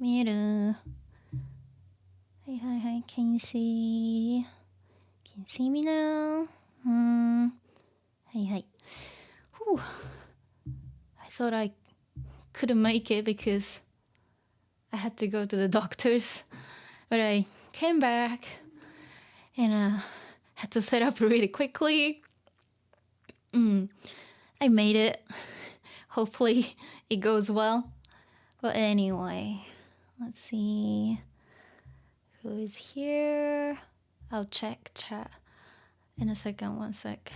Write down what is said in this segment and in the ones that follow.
見える？はいはいはい。Can you see? Can you see me now? はいはい。Whew. I thought I couldn't make it because I had to go to the doctor's. But I came back and had to set up really quickly. I made it. Hopefully it goes well. But anyway, let's see who is here. I'll check chat in a second. One sec.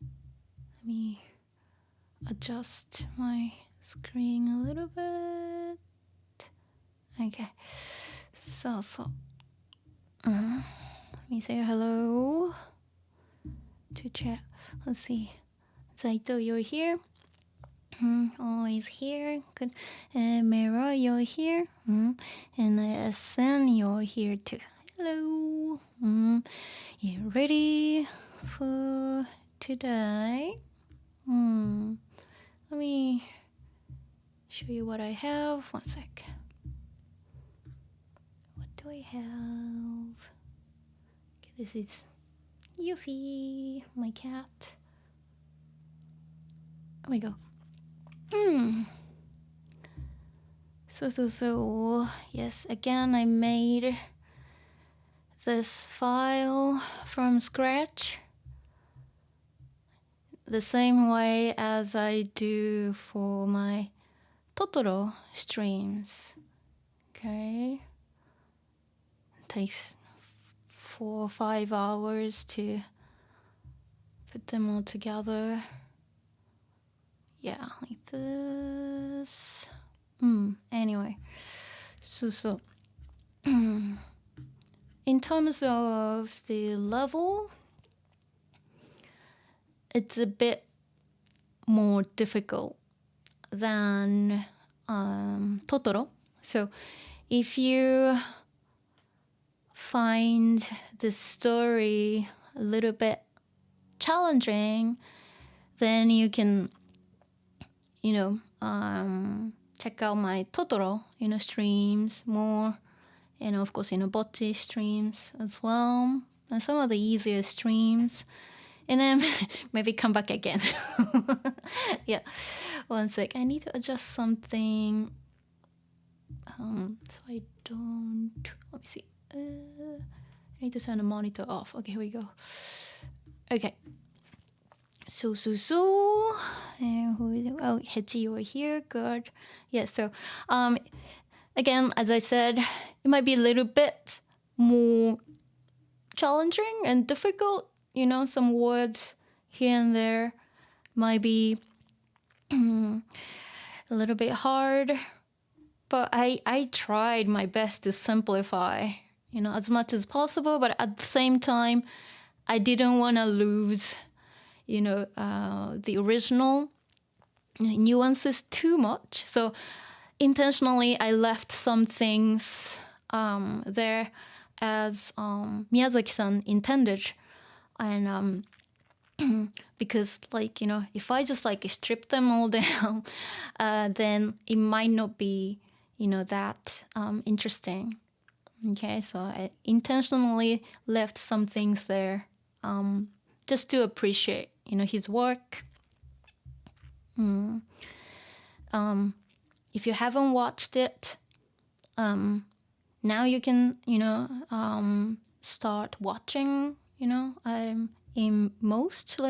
Let me adjust my screen a little bit. Okay. So. Let me say hello to chat. Let's see. Saito, you're here. Always here. Good. Mira, you're here. And Sen, you're here too. Hello. You ready for today? Let me show you what I have. One sec. What do I have? Okay, this is Yuffie, my cat. There we go. So, yes, again, I made this file from scratch the same way as I do for my Totoro streams. Okay. It takes 4 or 5 hours to put them all together. Yeah, like this. Anyway, so in terms of the level, it's a bit more difficult than Totoro. So if you find the story a little bit challenging, then you can check out my Totoro, streams more, and of course, Bocce streams as well, and some of the easier streams, and then maybe come back again. Yeah, one sec. I need to adjust something. So I don't. Let me see. I need to turn the monitor off. Okay, here we go. Okay. So. And who is it? Oh, Hechi, you are here. Good. Yeah, so again, as I said, it might be a little bit more challenging and difficult. Some words here and there might be a little bit hard. But I tried my best to simplify, as much as possible. But at the same time, I didn't want to lose the original nuances too much. So intentionally, I left some things there as Miyazaki-san intended. And because if I just strip them all down, then it might not be, that interesting. Okay, so I intentionally left some things there just to appreciate his work. If you haven't watched it, now you can start watching in most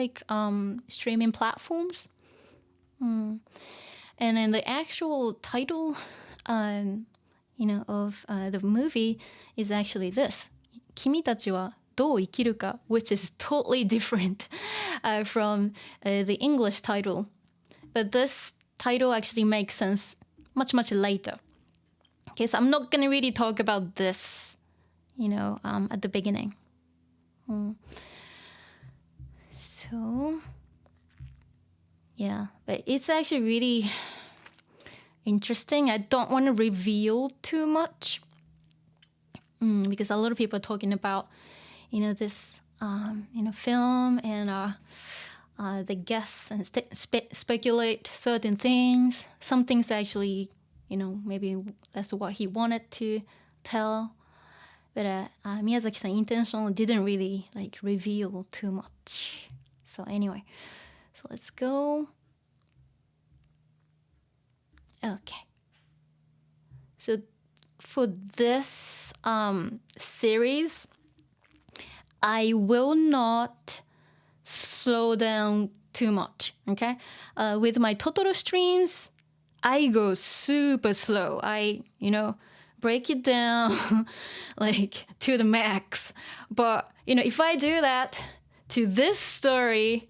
streaming platforms. And then the actual title of the movie is actually this: 君たちはどう生きるか, which is totally different from the English title. But this title actually makes sense much later. Okay, so I'm not going to really talk about this, at the beginning. So, yeah, but it's actually really interesting. I don't want to reveal too much because a lot of people are talking about this film, and they guess and speculate certain things. Some things actually maybe that's what he wanted to tell. But Miyazaki-san intentionally didn't really like reveal too much. So anyway, so let's go. Okay. So for this series, I will not slow down too much, okay? With my Totoro streams, I go super slow. I, break it down like to the max. But, if I do that to this story,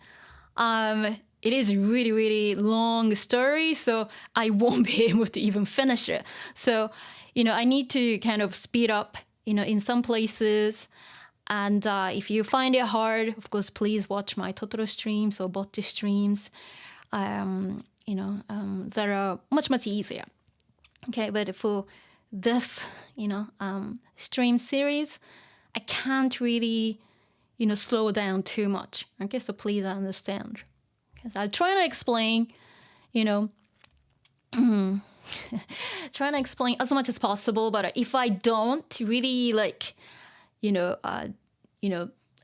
it is really, really long story, so I won't be able to even finish it. So, I need to kind of speed up, in some places. And if you find it hard, of course, please watch my Totoro streams or Bocce streams. That are much, much easier. Okay, but for this, stream series, I can't really, slow down too much. Okay, so please understand. Okay, so I'll try to explain, trying to explain as much as possible. But if I don't really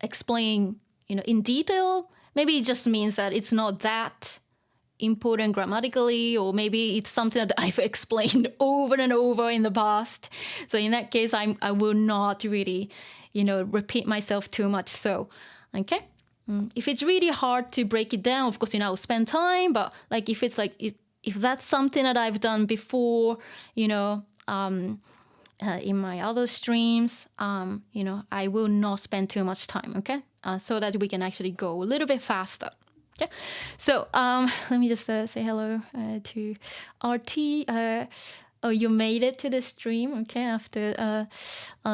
explain, in detail, maybe it just means that it's not that important grammatically, or maybe it's something that I've explained over and over in the past. So in that case, I will not really, repeat myself too much. So, okay. If it's really hard to break it down, of course, I'll spend time. But like if it's like if that's something that I've done before, in my other streams, I will not spend too much time. Okay, so that we can actually go a little bit faster. Okay, so let me just say hello to RT. Oh, you made it to the stream, okay, after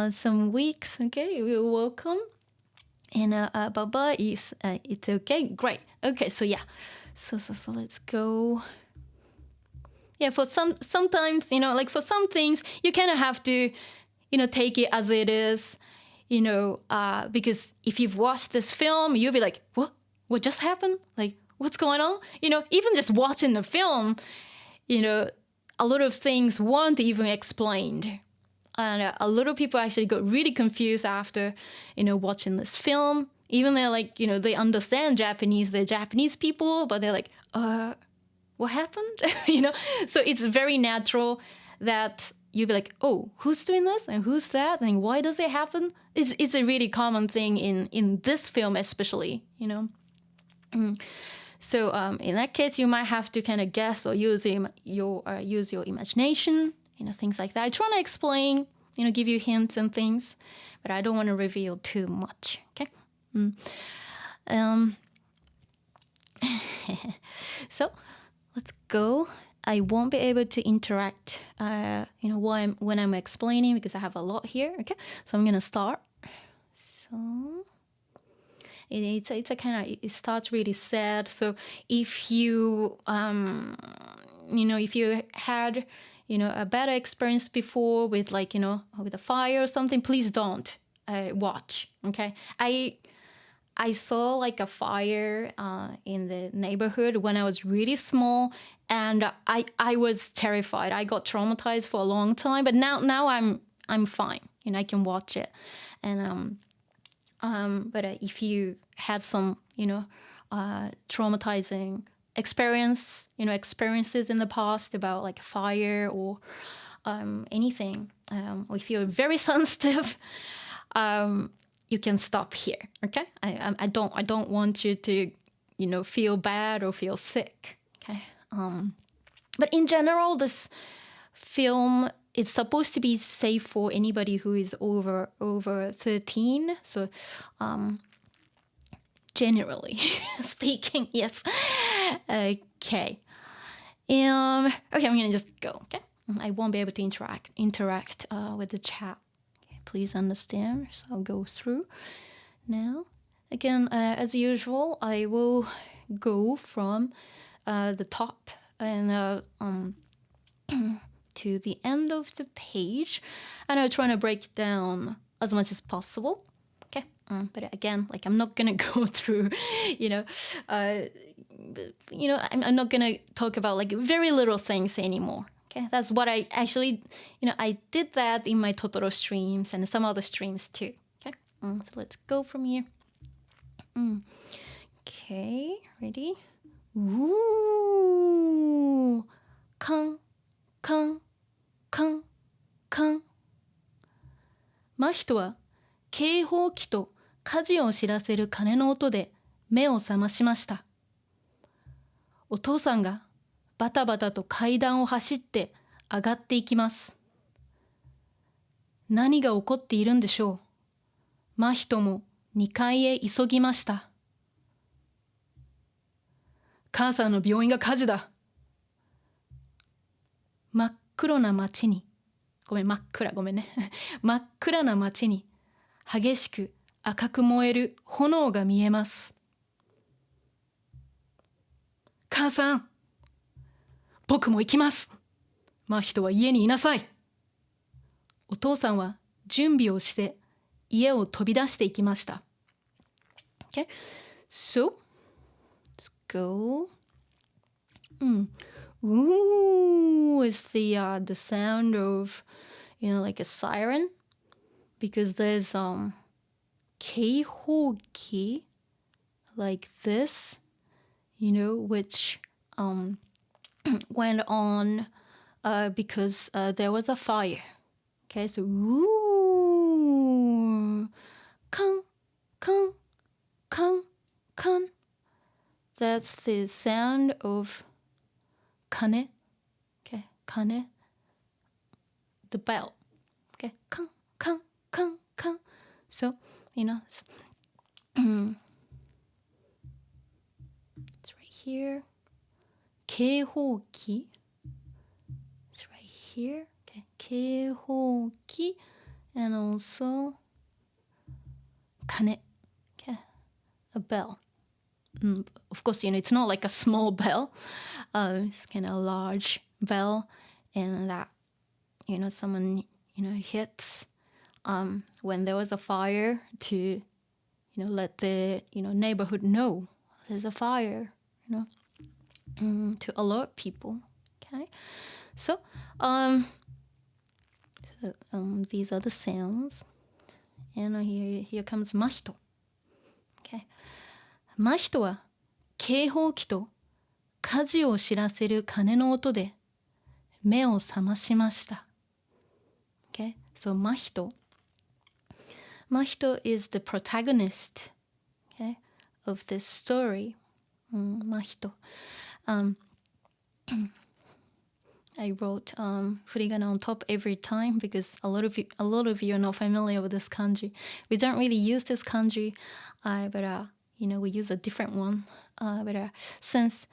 some weeks. Okay, you're welcome. And Baba is it's okay, great. Okay, so yeah, so let's go. Yeah, for sometimes like for some things you kind of have to take it as it is, because if you've watched this film, you'll be like, what just happened? Like, what's going on? Even just watching the film, a lot of things weren't even explained. And a lot of people actually got really confused after, watching this film. Even they're like, they understand Japanese, they're Japanese people, but they're like, what happened? So it's very natural that you'd be like, oh, who's doing this? And who's that? And why does it happen? It's a really common thing in this film especially, So in that case, you might have to kind of guess or use your imagination, things like that. I try to explain, give you hints and things, but I don't want to reveal too much, okay? So let's go. I won't be able to interact, when I'm explaining because I have a lot here, okay? So I'm gonna start. So it's a kind of, it starts really sad. So if you, if you had, a better experience before with with a fire or something, please don't watch, okay? I saw like a fire in the neighborhood when I was really small, and I was terrified. I got traumatized for a long time, but now I'm fine. I can watch it, and but if you had some traumatizing experiences in the past about like fire or anything, or if you're very sensitive, you can stop here, okay? I don't want you to, feel bad or feel sick, okay? But in general, this film is supposed to be safe for anybody who is over 13. So, generally speaking, yes. Okay. Okay, I'm gonna just go. Okay, I won't be able to interact with the chat. Please understand. So I'll go through now. Again, as usual, I will go from the top and to the end of the page, and I'll try to break down as much as possible. Okay, but again, like I'm not gonna go through, I'm not gonna talk about like very little things anymore. Okay, that's what I actually, I did that in my Totoro streams and some other streams too. Okay, so let's go from here. Okay, ready? Ooh, kang, kang, kang, kang. 真人は警報器と火事を知らせる鐘の音で目を覚ましました。お父さんがバタバタと階段を走って上がっていきます。何が起こっているんでしょう。真人も2階へ急ぎました。母さんの病院が火事だ。真っ暗な街に、真っ暗な街に激しく赤く燃える炎が見えます。母さん、僕も行きます。真人は家にいなさい。お父さんは準備をして家を飛び出していきました。Okay, so let's go. Ooh, it's the sound of, like a siren, because there's 警報器 like this, which went on because there was a fire. Okay, so ooh, kang, kang, kang, kang. That's the sound of kane. Okay, kane. The bell. Okay, kang, kang, kang, kang. So, it's right here. 警報器. It's right here. Okay, 警報器 and also 鐘. Okay, a bell. Of course, it's not like a small bell. It's kind of a large bell, and that, someone, hits when there was a fire to, let the, neighborhood know there's a fire, to alert people. Okay, so these are the sounds, and here comes Mahito. Okay, 真人は警報器と火事を知らせる鐘の音で目を覚ましました。Okay, so 真人 is the protagonist, okay, of this story. 真人 I wrote furigana on top every time because a lot of you are not familiar with this kanji. We don't really use this kanji, but we use a different one. But since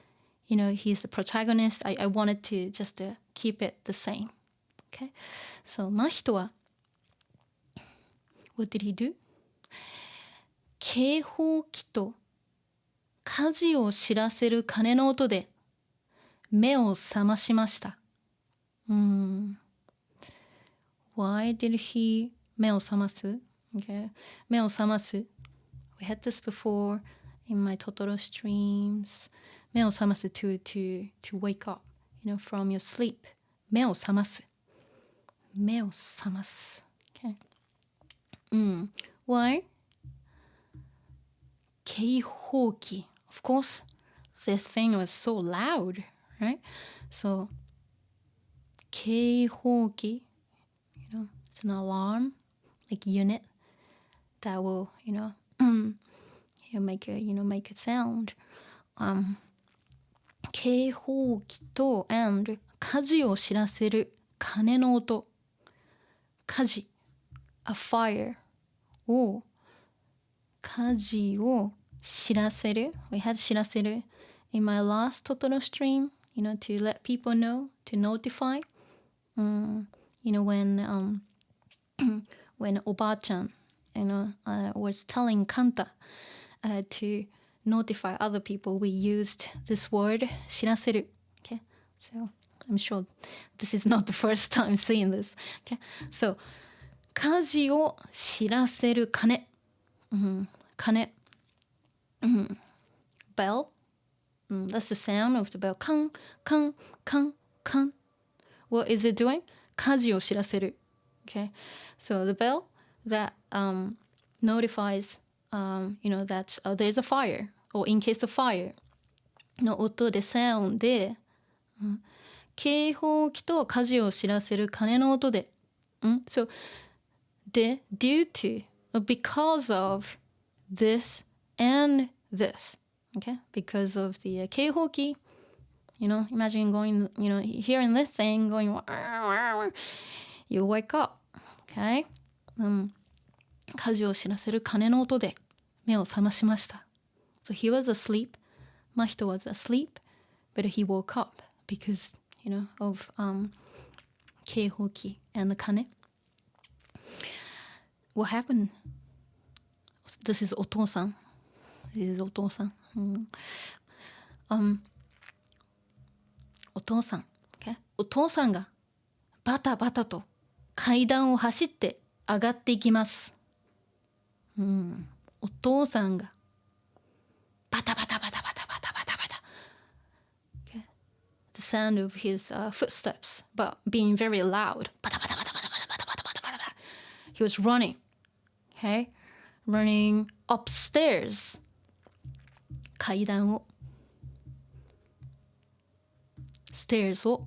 he's the protagonist, I wanted to just keep it the same. Okay, so 真人は what did he do? 警報器と火事を知らせる鐘の音で目を覚ましました。Why did he 目を覚ます? Okay, 目を覚ます We had this before in my Totoro streams. 目を覚ます to wake up, from your sleep. 目を覚ます。目を覚ます。Okay. Why? 警報器. Of course, this thing was so loud, right? So, 警報器, it's an alarm, like unit that will, make a sound. 警報器と and 火事を知らせる鐘の音。火事 a fire を火事を知らせる We had 知らせる in my last Totoro stream, to let people know, to notify. When おばあちゃんwas telling Kanta to notify other people, we used this word 知らせる. Okay, so I'm sure this is not the first time seeing this. Okay, so 火事を知らせる鐘。鐘。Bell. That's the sound of the bell. カンカンカンカン What is it doing? 火事を知らせる。Okay? So the bell that notifies, that there's a fire, or in case of fire の音で、sound で、警報器と火事を知らせる鐘の音で。So, で、due to, because of this and this. Okay? Because of the 警報器. Imagine going, hearing this thing going, you wake up. Okay? 火事を知らせる鐘の音で目を覚ましました。So he was asleep. Mahito was asleep, but he woke up because, of 警報器 and the 鐘. What happened? This is お父さん。This is お父さん。お父さん。Okay? お父さんがバタバタと階段を走って上がっていきます。お父さんがバタバタバタバタバタバタバタ。Okay? The sound of his footsteps, but being very loud. バタバタバタバタバタバタバタバタバタ。He was running. Okay? Running upstairs. 階段を。Stairs を。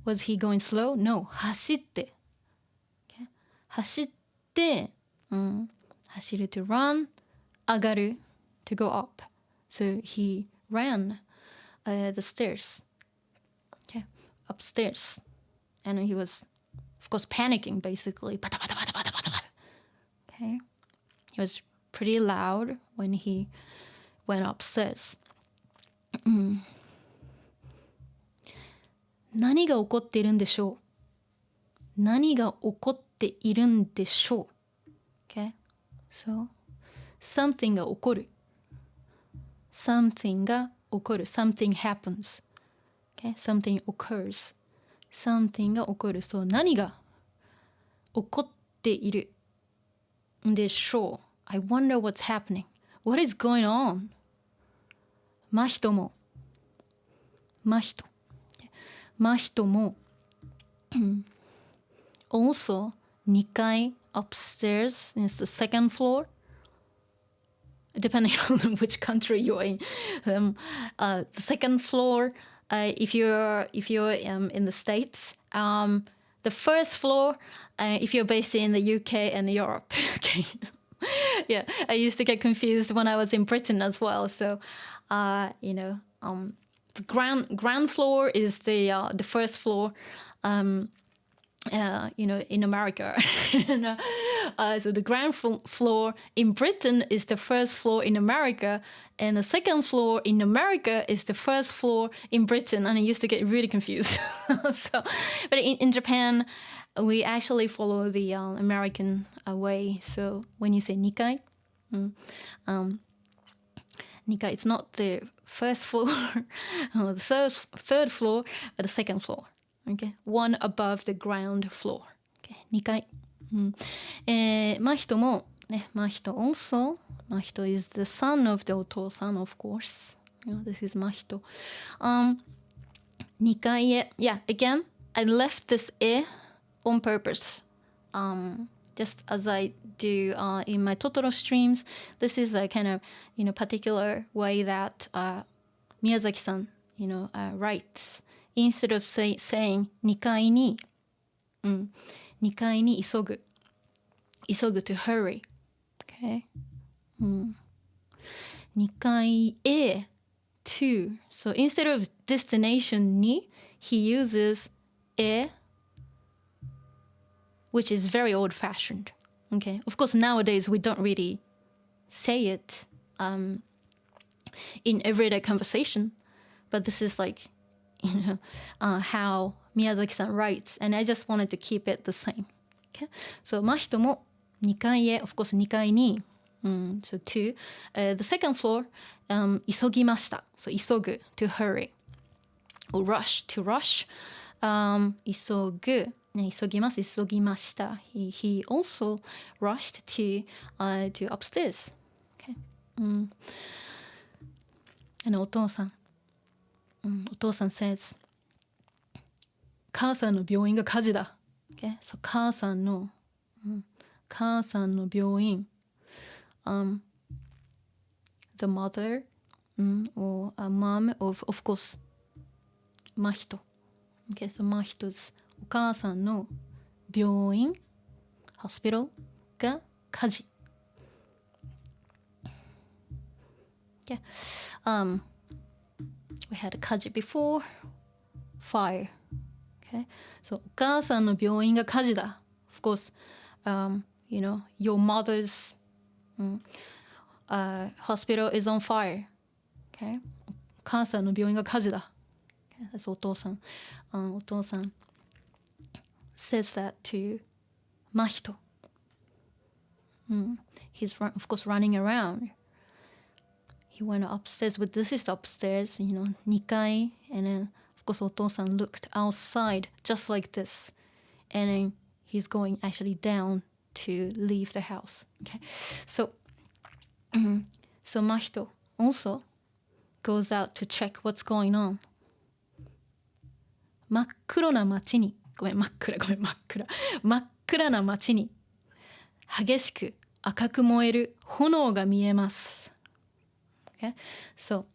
Was he going slow? No. 走って。Okay? 走って、走る to run. 上がる to go up. So he ran the stairs. Okay? Upstairs. And he was, of course, panicking basically. Bata, bata, bata, bata, bata, bata. Okay? He was pretty loud when he went upstairs. 何が起こっているんでしょう？何が起こっているんでしょう？ Okay? So, something が起こる。something が起こる。something happens. Okay? Something occurs. something が起こる。そう、何が起こっているんでしょう？ I wonder what's happening. What is going on? 真人も。真人。真人も。also, 2階 upstairs is the second floor. Depending on which country you're in. The second floor, if you're in the States, the first floor, if you're based in the UK and Europe. Okay. Yeah, I used to get confused when I was in Britain as well. So, the ground floor is the first floor. In America. So the ground floor in Britain is the first floor in America, and the second floor in America is the first floor in Britain, and I used to get really confused. But in Japan, we actually follow the American way. So when you say 2階, 2階, it's not the first floor, or the third floor, but the second floor. Okay, one above the ground floor. Okay, 2階。真人も、ね、真人 also. 真人 is the son of the お父さん of course. This is 真人。2階へ。Yeah, again, I left this え on purpose. Just as I do in my Totoro streams. This is a kind of, particular way that Miyazaki-san, writes. Instead of saying 2階に、2階に急ぐ to hurry. Okay? 2階へ to. So instead of destination に he uses へ which is very old-fashioned. Okay? Of course, nowadays we don't really say it in everyday conversation, but this is like how Miyazaki-san writes, and I just wanted to keep it the same. Okay? So, 真人も2階へ, of course, 2階に, so to, the second floor, 急ぎました. So, 急ぐ, to hurry. Or rush, to rush. 急ぐ, ね、急ぎます, 急ぎました. He also rushed to upstairs. Okay? And お父さん says, 母さんの病院が火事だ。Okay? So 母さんの病院。The mother or a mom of course, Mahito. Okay, so Mahito's お母さんの病院 hospital が火事。Okay. We had a 火事 before fire. Okay. So お母さんの病院が火事だ。Of course, you know, your mother's hospital is on fire. Okay. お母さんの病院が火事だ。Okay. That's お父さん。お父さん says that to Mahito. He's of course running around. He went upstairs with this is the upstairs, you know, 2階 and then of course お父さん looked outside just like this and then he's going actually down to leave the house. Okay. So Mahito also goes out to check what's going on. 真っ暗な街に真っ暗な街に激しく赤く燃える炎が見えます。Okay? So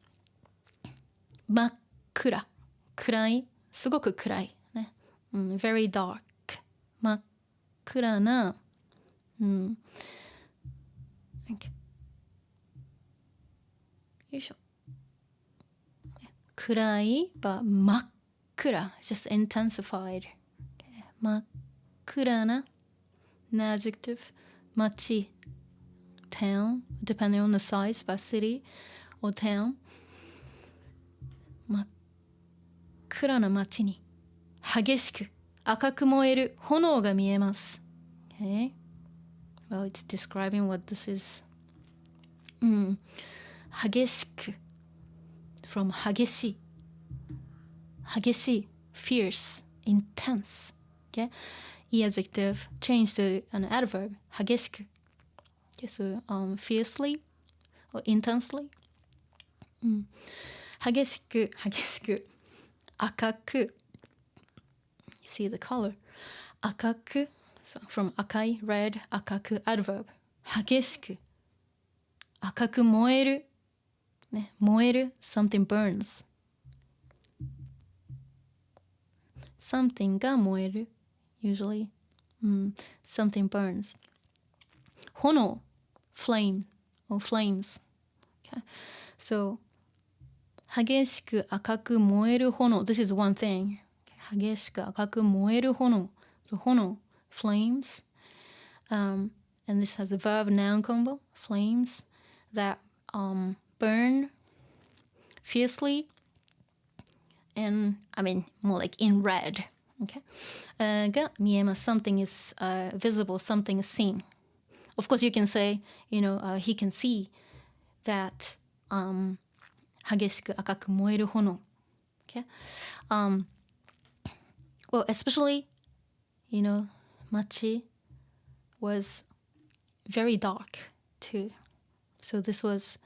真っ暗暗いすごく暗いね、very dark 真っ暗な、okay. よいしょ暗い but 真っ暗 just intensified、okay. 真っ暗な an adjective 街 town depending on the size but city or town 真っ暗な街に激しく赤く燃える炎が見えます、okay. Well, it's describing what this is、激しく from 激しい fierce intense、okay? E adjective change to an adverb 激しく、okay, so, fiercely or intensely、激しく赤く see the color 赤く so from 赤い red 赤く adverb 激しく赤く燃える、ね、燃える something burns something が燃える usually、something burns 炎 flame or flames、okay? So 激しく赤く燃える炎 this is one thing、okay? 激しく赤く燃える炎 so 炎 flames、and this has a verb noun combo flames that burn fiercely and I mean more like in red、okay? が見えます something is visible something is seen of course you can say you know、he can see that激しく赤く燃える炎、okay? Well especially you know 街 was very dark too so this was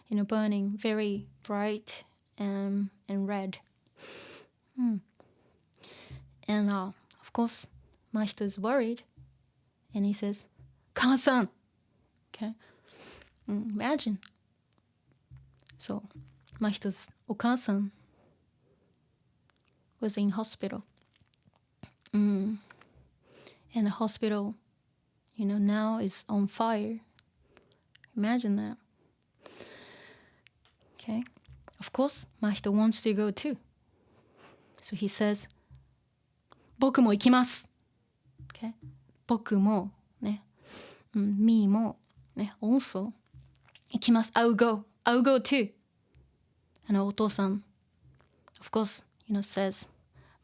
you know burning very bright and red、and of course Mahito is worried and he says 母さん okay、imagine so Mahito's お母さん was in hospital、and the hospital you know now is on fire imagine that okay of course Mahito wants to go too so he says 僕も行きます、okay? 僕もね、me もね also 行きます I'll go too and お父さん of course you know says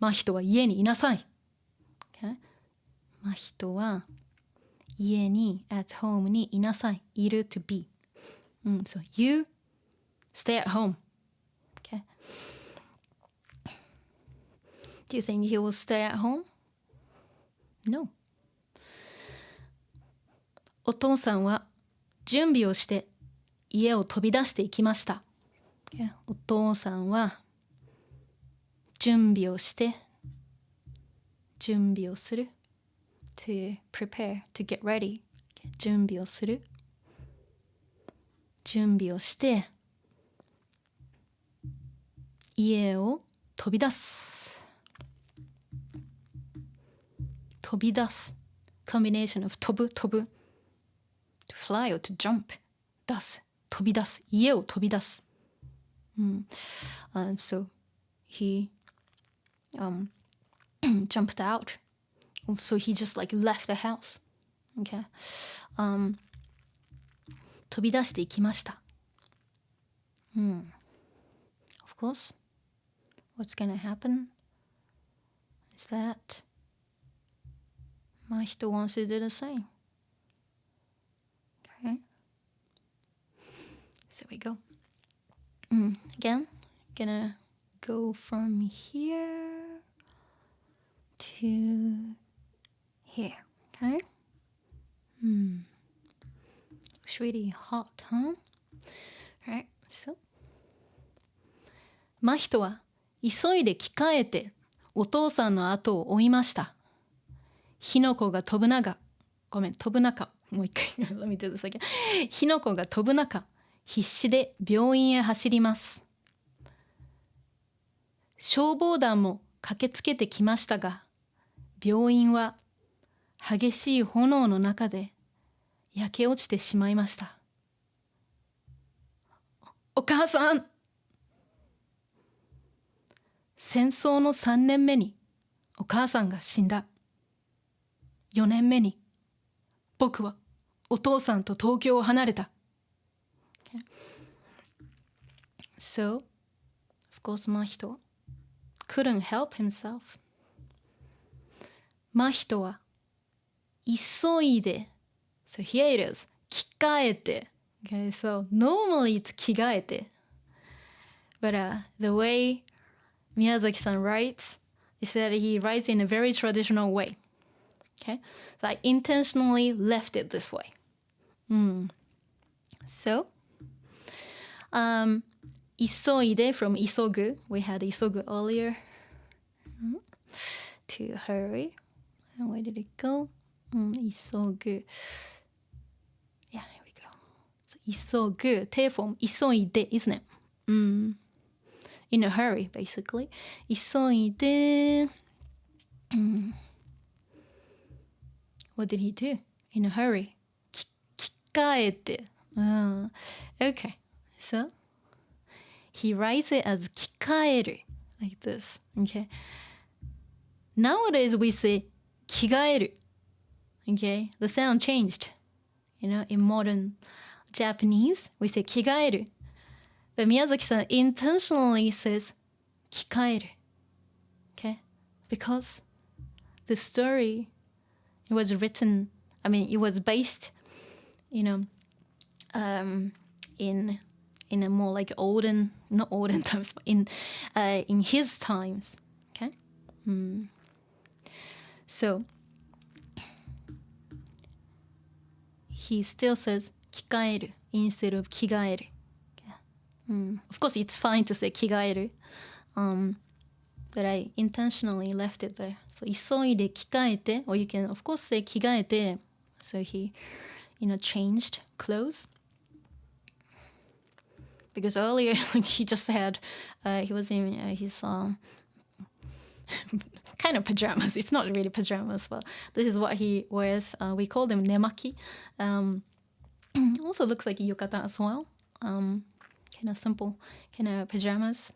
真人は家にいなさい、okay? 真人は家に at home にいなさいいる to be、so you stay at home okay do you think he will stay at home? No お父さんは準備をして家を飛び出していきました、okay? お父さんは準備をして準備をする to prepare, to get ready 準備をする準備をして家を飛び出す飛び出す combination of 飛ぶ to fly or to jump 出す飛び出す家を飛び出す、so he jumped out so he just like left the house okay 飛び出していきました、of course what's gonna happen is that Mahito wants to do the same. Okay. So we go. Again, gonna go from here to here. Okay. Looks really hot, huh? Alright, so. Mahito は急いで着替えてお父さんの後を追いました。火の粉が飛ぶ中、もう一回let me do this again。火の粉が飛ぶ中、必死で病院へ走ります。消防団も駆けつけてきましたが、病院は激しい炎の中で焼け落ちてしまいました。お母さん！戦争の3年目にお母さんが死んだ。4年目に僕はお父さんと東京を離れた。Okay. So, of course, Mahito couldn't help himself. Mahito は急いで、so here it is, 着替えて。Okay, so normally it's 着替えて。But the way Miyazaki-san writes is that he writes in a very traditional way. Okay, so I intentionally left it this way. So, 急いで from 急ぐ we had 急ぐ earlier. To hurry. And where did it go? 急ぐ Yeah, here we go. So, 急ぐ take from 急いで isn't it? In a hurry, basically. 急いでWhat did he do? In a hurry. 着替えて。Okay. So, he writes it as 着替える like this. Okay. Nowadays we say 着替える. Okay. The sound changed. You know, in modern Japanese, we say 着替える. But Miyazaki-san intentionally says 着替える. Okay. Because the story it was written, I mean, it was based, you know, in a more like not olden times, but in his times, okay? So, he still says 着替える instead of 着替える. Of course, it's fine to say 着替える. But I intentionally left it there. So, 急いで着替えて, or you can, of course, say 着替えて. So, he, you know, changed clothes. Because earlier, like, he just had, he was in his kind of pajamas. It's not really pajamas, but this is what he wears. We call them nemaki. Also looks like yukata as well. Kind of simple, kind of pajamas.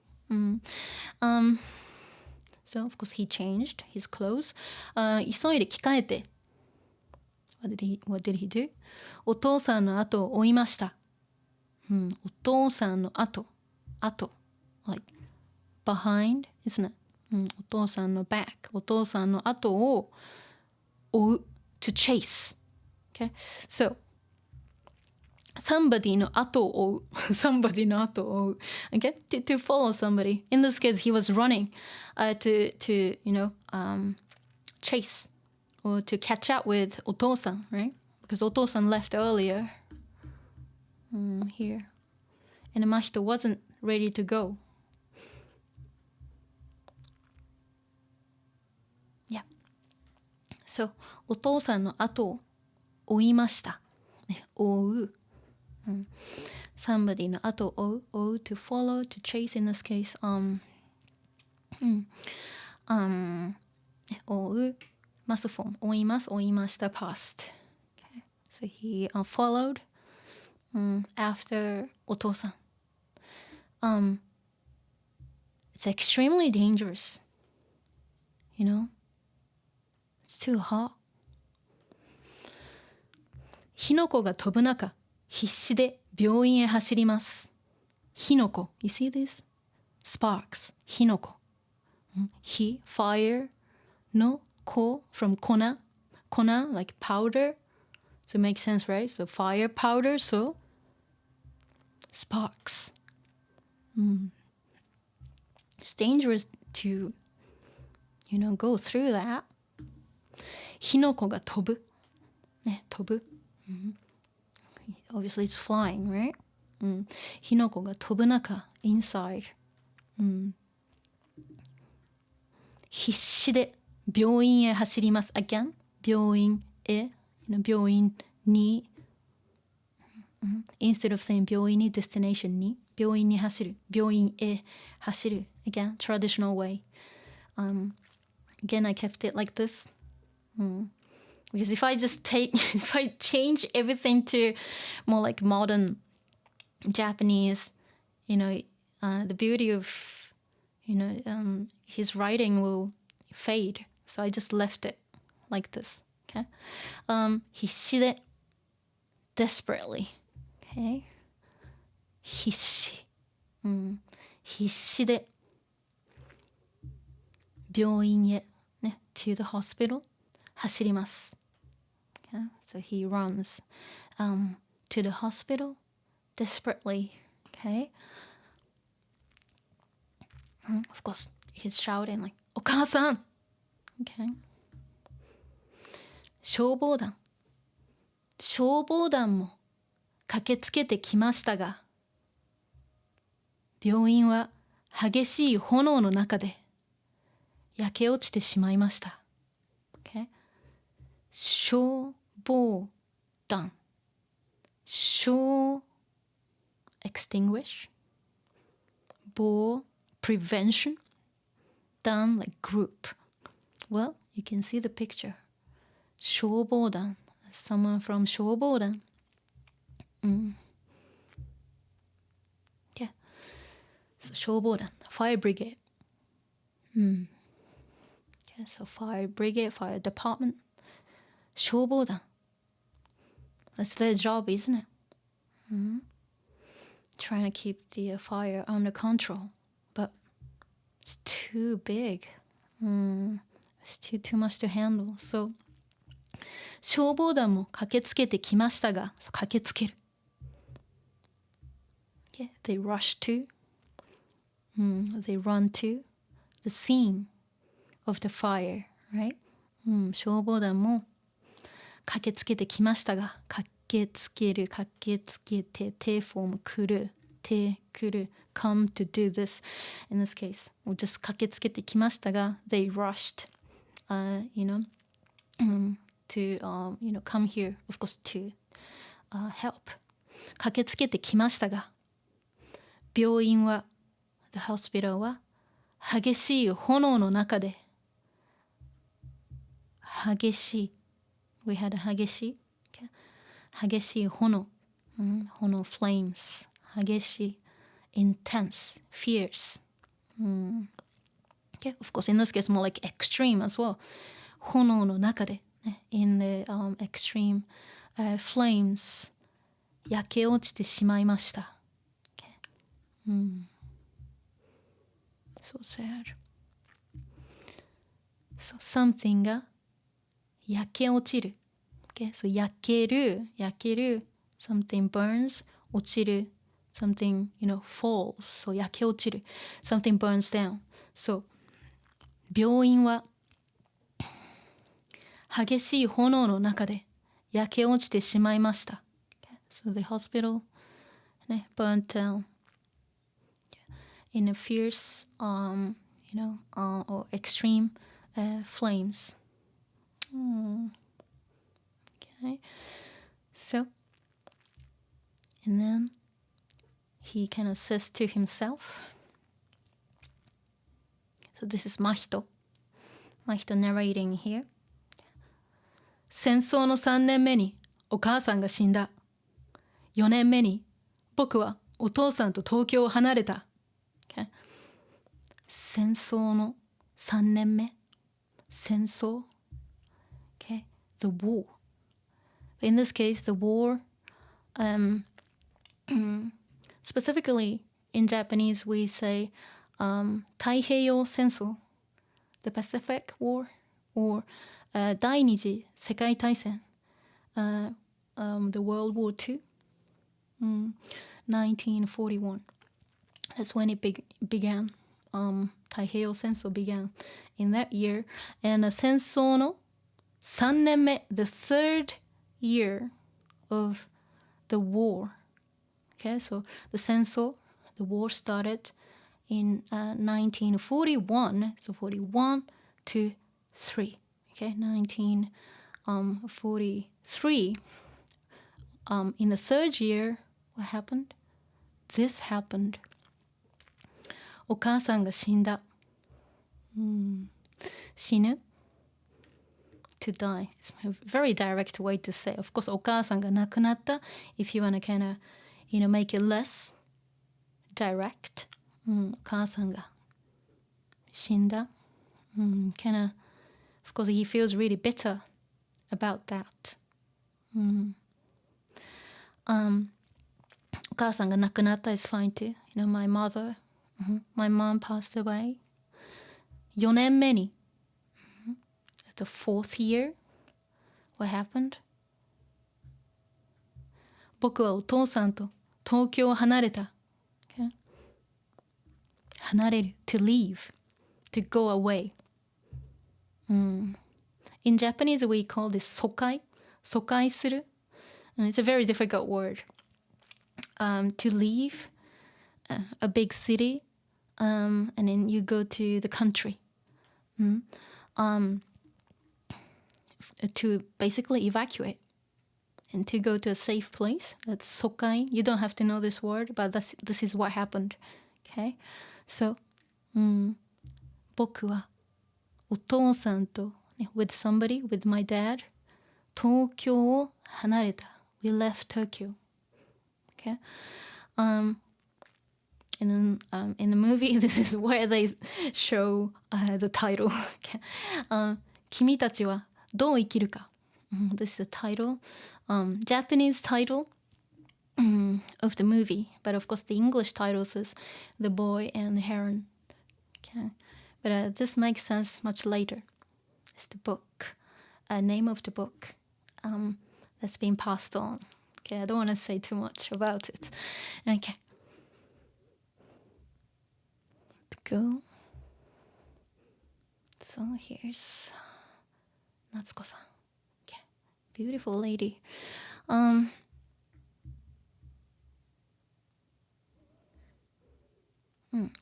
So, of course, he changed his clothes. 急いで着替えて。What did he do? お父さんの後を追いました。お父さんの後。like behind, isn't it? お父さんの back. お父さんの後を追う。to chase. Okay? So, somebody の後を追う。somebody の後を追う。Okay? To follow somebody. In this case, he was running to you know, chase or to catch up with お父さん, right? Because お父さん left earlier. Here. And Mahito wasn't ready to go. Yeah. そう、お父さんの後を追いました。ね、追う。somebody の後を追う to follow, to chase in this case. 追う must form 追います、追いました past. Okay. So he followed after お父さん。It's extremely dangerous. You know? It's too hot. 火の粉が飛ぶ中、必死で病院へ走ります。火の粉。You see this? Sparks. 火の粉。火、fire の粉 from 粉。粉 like powder. So it makes sense, right? So fire, powder, so sparks. It's dangerous to, go through that. 火の粉が飛ぶ。ね、飛ぶ。Obviously it's flying, right? 火の粉が飛ぶ中 inside、必死で病院へ走ります again 病院へ、病院に、instead of saying 病院に destination に病院に走る病院へ走る again traditional way、again I kept it like this、because if I change everything to more like modern Japanese, the beauty of, his writing will fade. So I just left it like this. Okay. 必死で desperately. Okay. 必死。必死で病院へ、ね、to the hospital 走ります。Okay. So he runs to the hospital desperately. Okay. Of course, he's shouting like, お母さん Okay. 消防団も駆けつけてきましたが、病院は激しい炎の中で焼け落ちてしまいました。Okay. 消防団extinguish 防 prevention done like group. Well, you can see the picture. 消防団 someone from 消防団。Yeah. So 消防団 fire brigade. Yeah, so fire brigade, fire department. 消防団 That's their job, isn't it? Trying to keep the fire under control, but it's too big. It's too much to handle. So 消防団も駆けつけてきましたが、駆けつける。Okay, they rush to, they run to the scene of the fire, right? 消防団も駆けつけてきましたが、駆けつける、駆けつけて、手フォーム来る、手来る、come to do this. In this case, just 駆けつけてきましたが、they rushed, to, come here, of course, to help. 駆けつけてきましたが、病院は、the hospital は、激しい炎の中で、激しい、we had a 激しい、okay? 激しい炎、炎 flames 激しい intense fierce、okay? Of course in this case more like extreme as well 炎の中で、ね、in the extreme、flames 焼け落ちてしまいました、okay? So sad so something が焼け落ちる。Okay? So 焼ける、something burns, 落ちる、something, falls. So 焼け落ちる。something burns down. So 病院は激しい炎の中で焼け落ちてしまいました。Okay? So the hospital, burnt down in a fierce, or extreme flames. Okay. So, and then he kind of says to himself. So this is Mahito. Mahito narrating here. 戦争の3年目にお母さんが死んだ。4年目に僕はお父さんと東京を離れた。Okay. 戦争の3年目。戦争。Okay. The war. In this case, the war, specifically in Japanese, we say 太平洋戦争 the Pacific War, or 第二次世界大戦 the World War II, 1941. That's when it began. 太平洋戦争 began in that year. And 戦争の3年目 the third year of the war. Okay, so the 戦争 the war started in 1941, so 41 to 3. Okay, 1943. In the third year, what happened? This happened. お母さんが死んだ。死ぬ to die. It's a very direct way to say. Of course, お母さんが亡くなった if you want to kind of, make it less direct. お母さんが死んだ。kind of, of course, he feels really bitter about that. お母さんが亡くなった is fine too. My mother, my mom passed away. 4年目に the fourth year, what happened? 僕はお父さんと東京を離れた。Okay? 離れる to leave, to go away. In Japanese, we call this 疎開。疎開する。It's a very difficult word. To leave a big city, and then you go to the country. To basically evacuate and to go to a safe place. That's 疎開. You don't have to know this word, but this is what happened. Okay? So, 僕はお父さんと、with somebody, with my dad, 東京を離れた. We left Tokyo. Okay? And then in the movie, this is where they show the title. Okay? 君たちはどう生きるか. This is the title, Japanese title of the movie. But of course, the English title says The Boy and Heron. Okay? But this makes sense much later. It's the book, name of the book that's been passed on. Okay, I don't want to say too much about it. Okay. Let's go. So here's Natsuko-san. Okay, beautiful lady.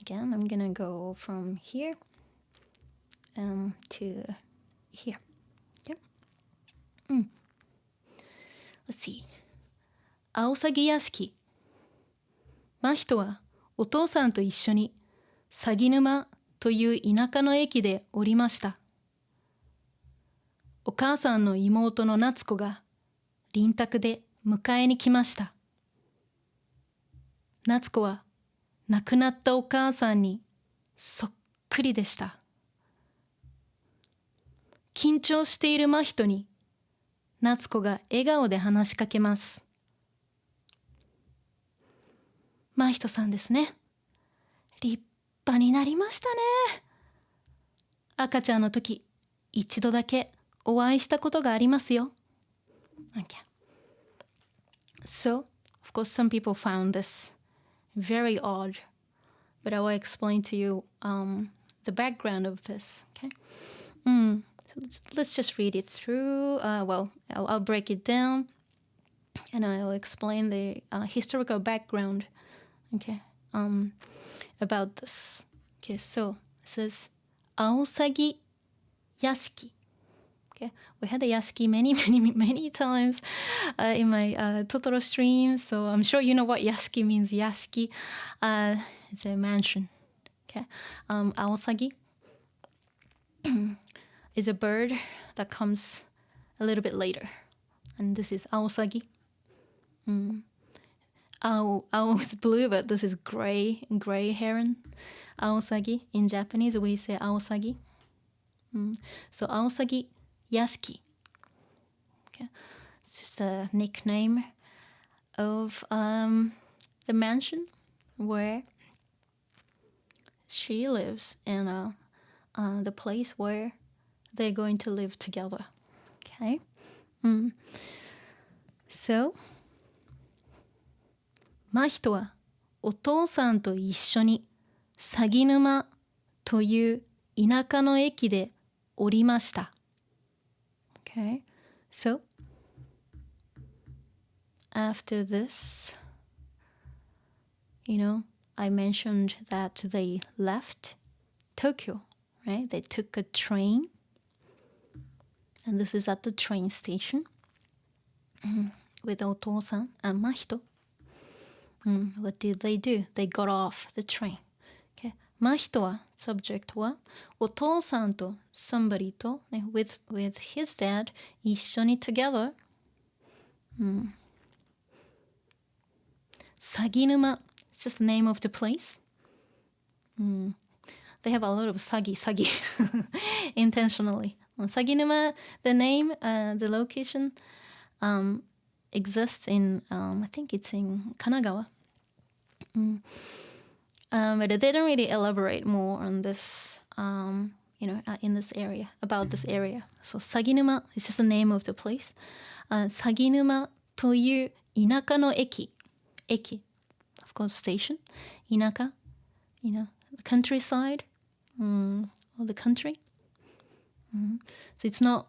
Again, I'm gonna go from here to here. Okay. Let's see. アオサギ屋敷。真人はお父さんと一緒に鷺沼という田舎の駅で降りました。お母さんの妹の夏子が臨宅で迎えに来ました。夏子は亡くなったお母さんにそっくりでした。緊張している真人に夏子が笑顔で話しかけます。真人さんですね。立派になりましたね。赤ちゃんの時、一度だけお会いしたことがありますよ。Okay. So, of course, some people found this very odd, but I will explain to you the background of this. Okay. So let's just read it through. I'll break it down, and I'll explain the historical background. Okay. About this. Okay. So it says アオサギ屋敷. Okay, we had a yashiki many times in my Totoro stream, so I'm sure you know what yashiki means. Yashiki, it's a mansion. Okay, aosagi is a bird that comes a little bit later, and this is aosagi. Ao is blue, but this is gray heron. Aosagi. In Japanese, we say aosagi. So aosagi yashiki. Okay, it's just a nickname of the mansion where she lives, and the place where they're going to live together. Okay. So 真人はお父さんと一緒に鷺沼という田舎の駅で降りました。Okay, so after this, I mentioned that they left Tokyo, right? They took a train, and this is at the train station with お父さん and 真人。What did they do? They got off the train. Okay. 真人は subject はお父さんと somebody と、ね、with his dad 一緒に together. 鷺沼 it's just the name of the place. They have a lot of sagi intentionally. 鷺沼 the name, the location exists in I think it's in Kanagawa. But they didn't really elaborate more on this, in this area, about this area. So 鷺沼 is just the name of the place. 鷺沼という田舎の駅、of course station, 田舎, the countryside, or the country. So it's not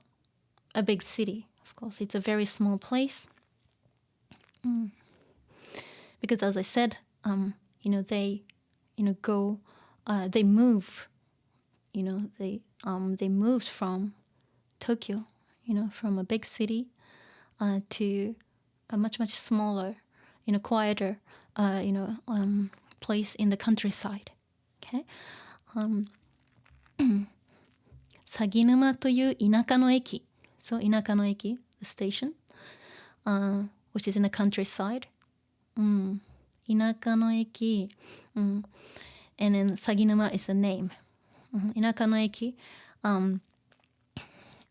a big city, of course. It's a very small place. Because as I said, they go, they move, they moved from Tokyo, from a big city to a much smaller, quieter, place in the countryside. Okay. 鷺沼という田舎の駅 so 田舎の駅 the station, which is in the countryside. 田舎の駅 and then 鷺沼 is a name. 田舎の駅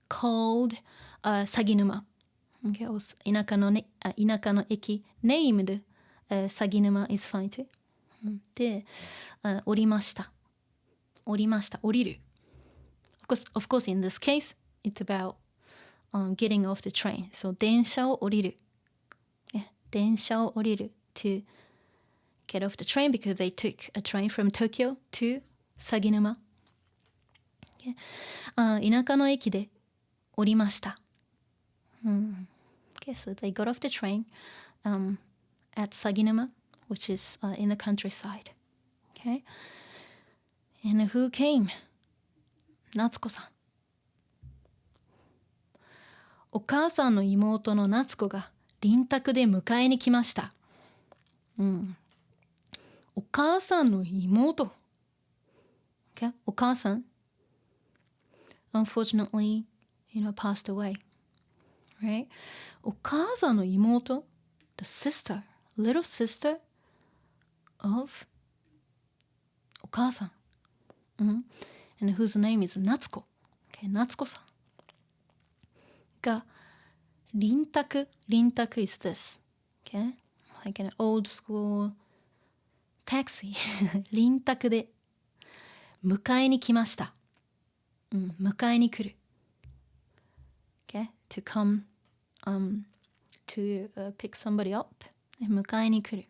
called 鷺沼 okay, 田舎の駅 named 鷺沼 is fine too. で、降りました、降りる of course in this case it's about getting off the train. So 電車を降りる、電車を降りる to get off the train because they took a train from Tokyo to 鷺沼、田舎の駅で降りました、okay, so they got off the train at 鷺沼 which is in the countryside. Okay, and who came? 夏子さん。お母さんの妹の夏子が臨宅で迎えに来ました。お母さんの妹。Okay? お母さん unfortunately, passed away. Right? お母さんの妹 the sister, little sister of お母さん。And whose name is Natsuko. Okay, Natsuko さんが臨宅 is this. Okay? Like an old school taxi. 臨宅で迎えに来ました。迎えに来る。Okay? To come to pick somebody up. 迎えに来る。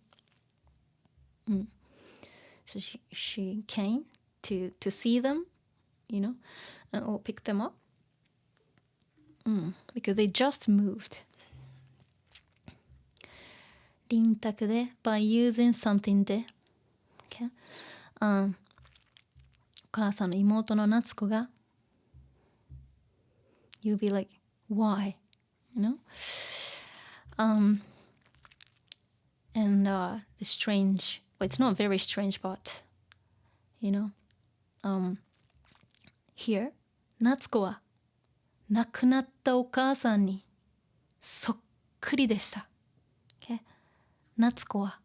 So she came to see them, or pick them up. Because they just moved. 臨宅で by using something で、okay? お母さんの妹の夏子が you'll be like, why? You know? And the strange, well, it's not very strange, but, you know, here, 夏子は亡くなったお母さんにそっくりでした。Okay? 夏子は、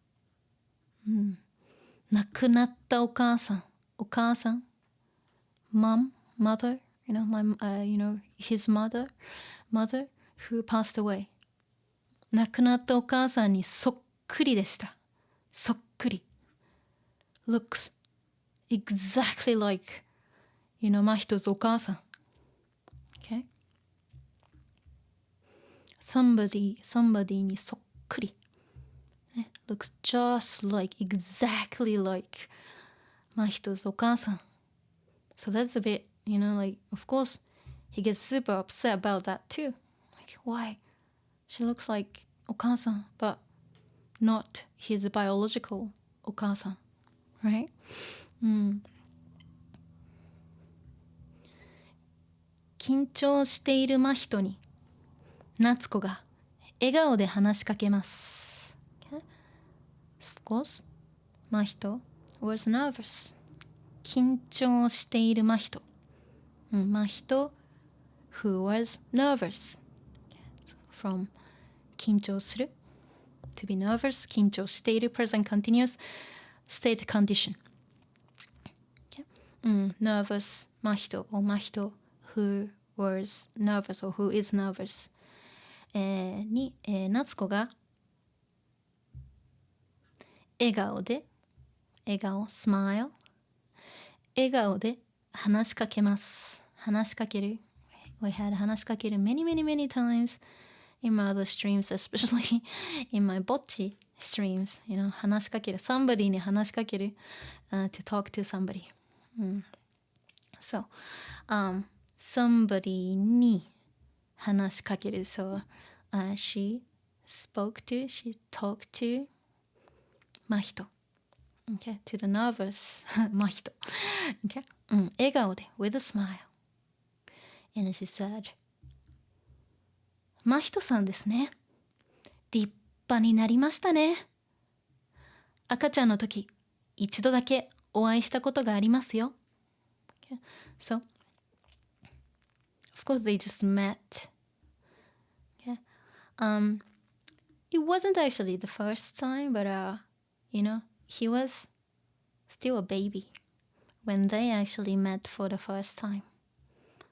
亡くなったお母さん、mom, mother, you know, his mother who passed away. 亡くなったお母さんにそっくりでした。そっくり。Looks exactly like, you know, 真人お母さん。Okay? Somebody にそっくり。Looks just like, exactly like 真人お母さん。So that's a bit, you know, like, of course, he gets super upset about that too. Like, why? She looks like お母さん, but not his biological お母さん. Right? 緊張している真人に夏子が笑顔で話しかけます。Okay? Of course, 真人 was nervous. 緊張している真人。真人 who was nervous. Okay? So from 緊張する to be nervous, 緊張している present continuous state condition. Okay? Nervous 真人 or 真人 who was nervous or who is nervous. に、夏子が笑顔、smile 笑顔で話しかけます。話しかける。We had 話しかける many times in my other streams, especially in my bocce streams. You know, 話しかける。Somebody に話しかける。to talk to somebody. So, somebody に話しかける。So, she talked to 真人。Okay, to the nervous 真人。Okay? 笑顔で with a smile. And she said, 真人さんですね。立派になりましたね。赤ちゃんの時、一度だけお会いしたことがありますよ。Okay? So, of course they just met. Okay? It wasn't actually the first time, but you know, he was still a baby when they actually met for the first time.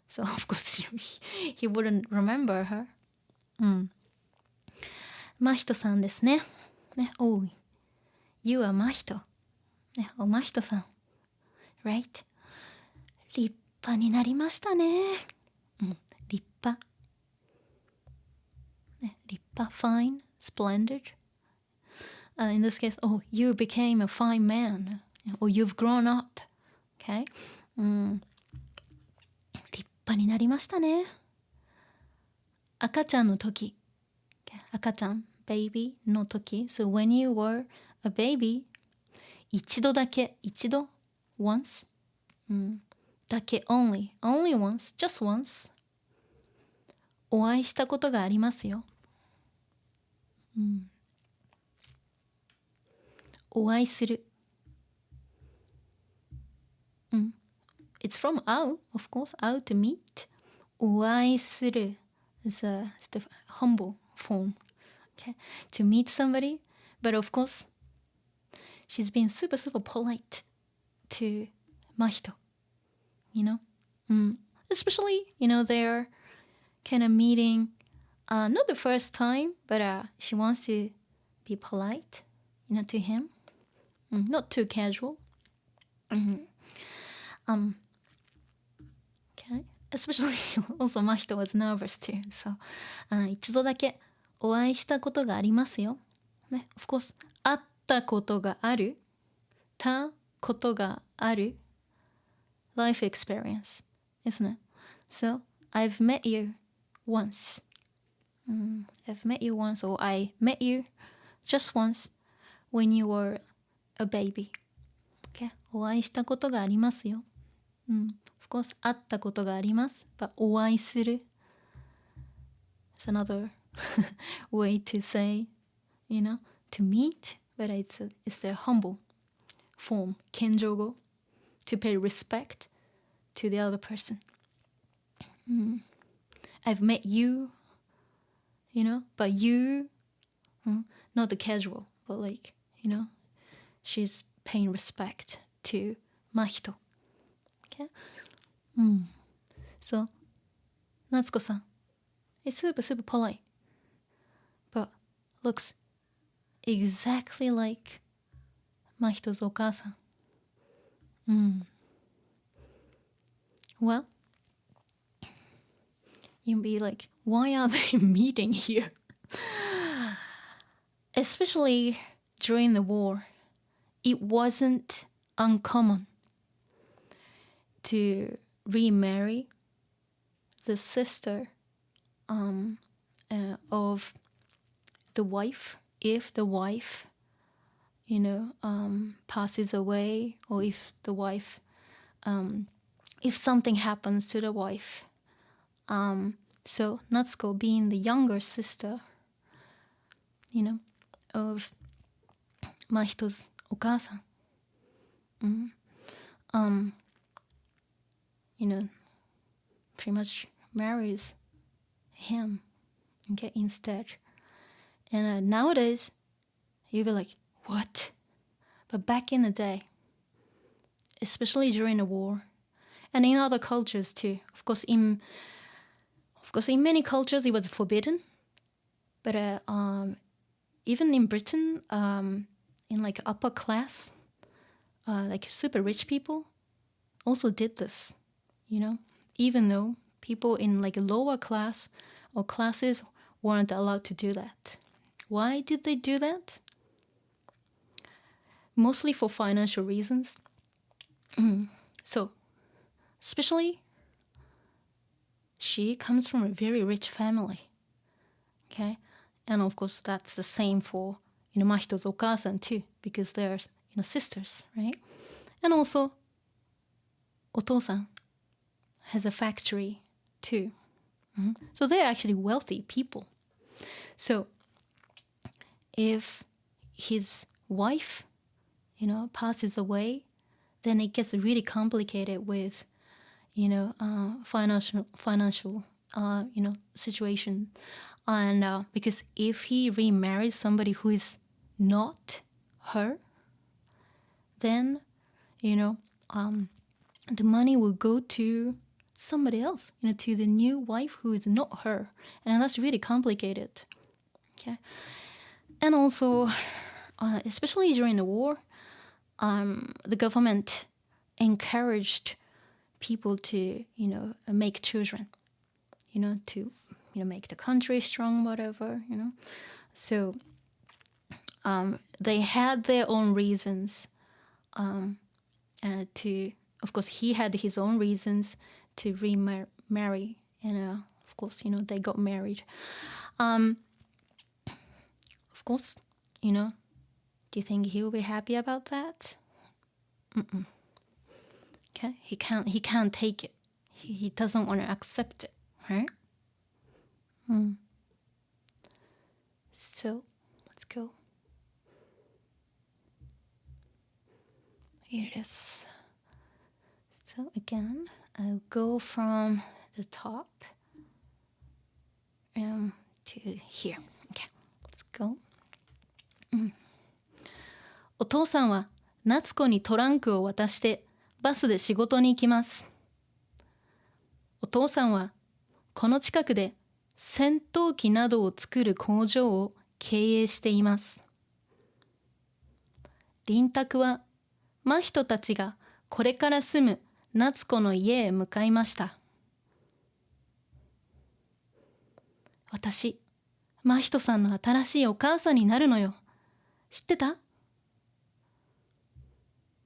So of course he wouldn't remember her. 真人さんですね。Oh, you are 真人。お真人さん。Right? 立派になりましたね。立派。立派、fine, splendid. In this case, oh, you became a fine man. Or you've grown up. Okay? 立派になりましたね。赤ちゃんの時。Okay? 赤ちゃん、baby の時。So when you were a baby, 一度だけ、once. だけ、only once, just once. お会いしたことがありますよ。お会いする。It's from 会う of course, 会う to meet. お会いする is the humble form. Okay? To meet somebody. But of course, she's been super polite to 真人. You know? Especially, you know, they're kind of meeting, not the first time, but she wants to be polite, you know, to him. Not too casual. Okay. Especially also 真人 was nervous too. So, 一度だけお会いしたことがありますよ。ね、of course, 会ったことがある。たことがある。Life experience, isn't it? So, I've met you once. I've met you once, or I met you just once when you were a baby. Okay? お会いしたことがありますよ。of course, 会ったことがあります。but お会いする。it's another way to say, to meet, but it's the humble form, kenjogo, to pay respect to the other person. I've met you, but you, not the casual, but like, she's paying respect to Mahito. Okay? So, Natsuko-san is super, super polite, but looks exactly like Mahito's okasa. Well, you'd be like, why are they meeting here? Especially during the war, it wasn't uncommon to remarry the sister of the wife if the wife, passes away, or if the wife, if something happens to the wife. So Natsuko, being the younger sister, of Mahito's okasa, pretty much marries him, okay, instead. And nowadays, you'd be like, what? But back in the day, especially during the war, and in other cultures too, of course in many cultures it was forbidden, but even in Britain, in like upper class, like super rich people also did this, even though people in like lower class or classes weren't allowed to do that. Why did they do that? Mostly for financial reasons. So, especially, she comes from a very rich family, okay? And of course, that's the same for, Mahito's okasa too, because they're, sisters, right? And also, otosan has a factory too. So they're actually wealthy people. So if his wife, passes away, then it gets really complicated with, financial, situation. And because if he remarries somebody who is not her, then, the money will go to somebody else, to the new wife who is not her. And that's really complicated. Okay. And also, especially during the war, the government encouraged people to, make children, to, make the country strong, whatever, So they had their own reasons to, of course, he had his own reasons to remarry. And of course, they got married. Of course, do you think he will be happy about that? Okay, he can't take it. He doesn't want to accept it, right? So let's go. Here it is. So again, I'll go from the top to here. Okay, let's go. お父さんは夏子にトランクを渡してバスで仕事に行きます。お父さんはこの近くで戦闘機などを作る工場を経営しています。臨宅は真人たちがこれから住む夏子の家へ向かいました。私、真人さんの新しいお母さんになるのよ。知ってた？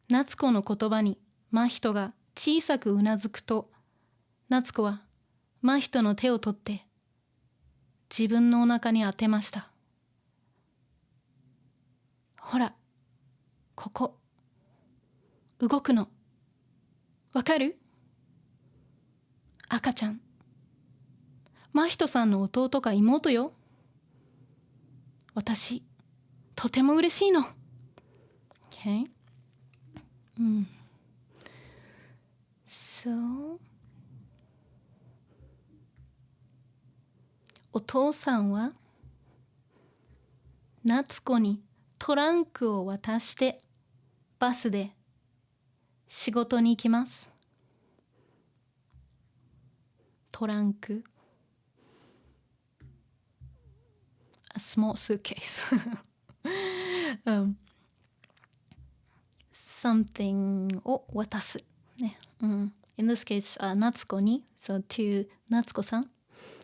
夏子の言葉に真人が小さくうなずくと、夏子は真人の手を取って自分のお腹に当てました。ほら、ここ、動くの。わかる？赤ちゃん。真人さんの弟か妹よ。私、とても嬉しいの。Okay? So, お父さんは夏子にトランクを渡してバスで仕事に行きます。トランク A small suitcase something を渡す、ねIn this case, 夏子に so to 夏子さん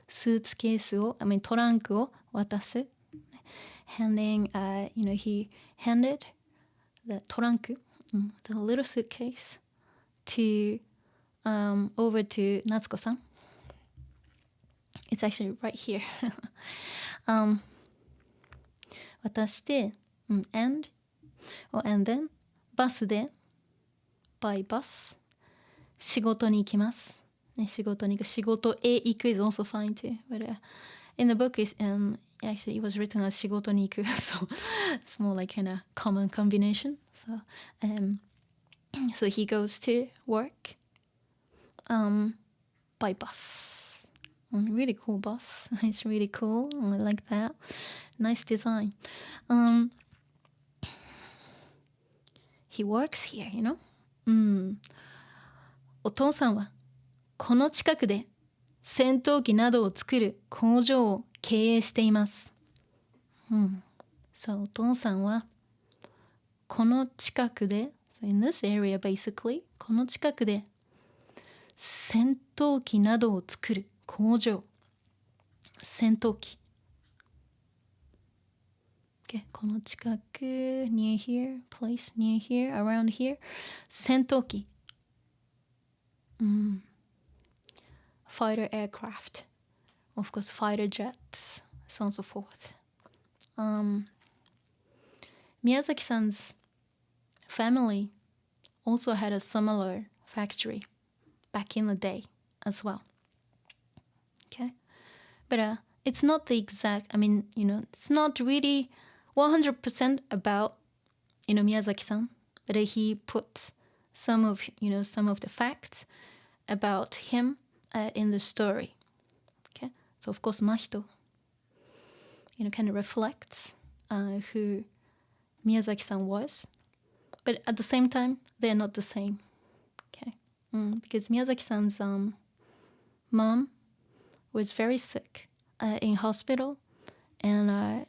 スーツケースをトランクを渡すhanding, he handed the trunk, the little suitcase, to over to Natsuko-san. It's actually right here. 渡して、and then バスで by bus 仕事に行きます。ね、仕事に行く。仕事へ行く is also fine too. But in the book is actually it was written as 仕事に行く. So it's more like kind of common combination. So he goes to work by bus. Really cool bus. It's really cool. I like that. Nice design. He works here, you know? お父さんはこの近くで戦闘機などを作る工場を経営しています。そう、お父さんはこの近くで、so in this area basically、この近くで戦闘機などを作る工場。戦闘機。Okay、この近く、near here, place near here, around here、戦闘機。Fighter aircraft, of course, fighter jets, so on and so forth. Miyazaki-san's family also had a similar factory back in the day as well. Okay, but it's not the exact. I mean, it's not really 100% about Miyazaki-san, but he puts some of the facts about him in the story. Okay, so of course Mahito, kind of reflects who Miyazaki-san was, but at the same time they're not the same. Okay, because Miyazaki-san's mom was very sick in hospital, and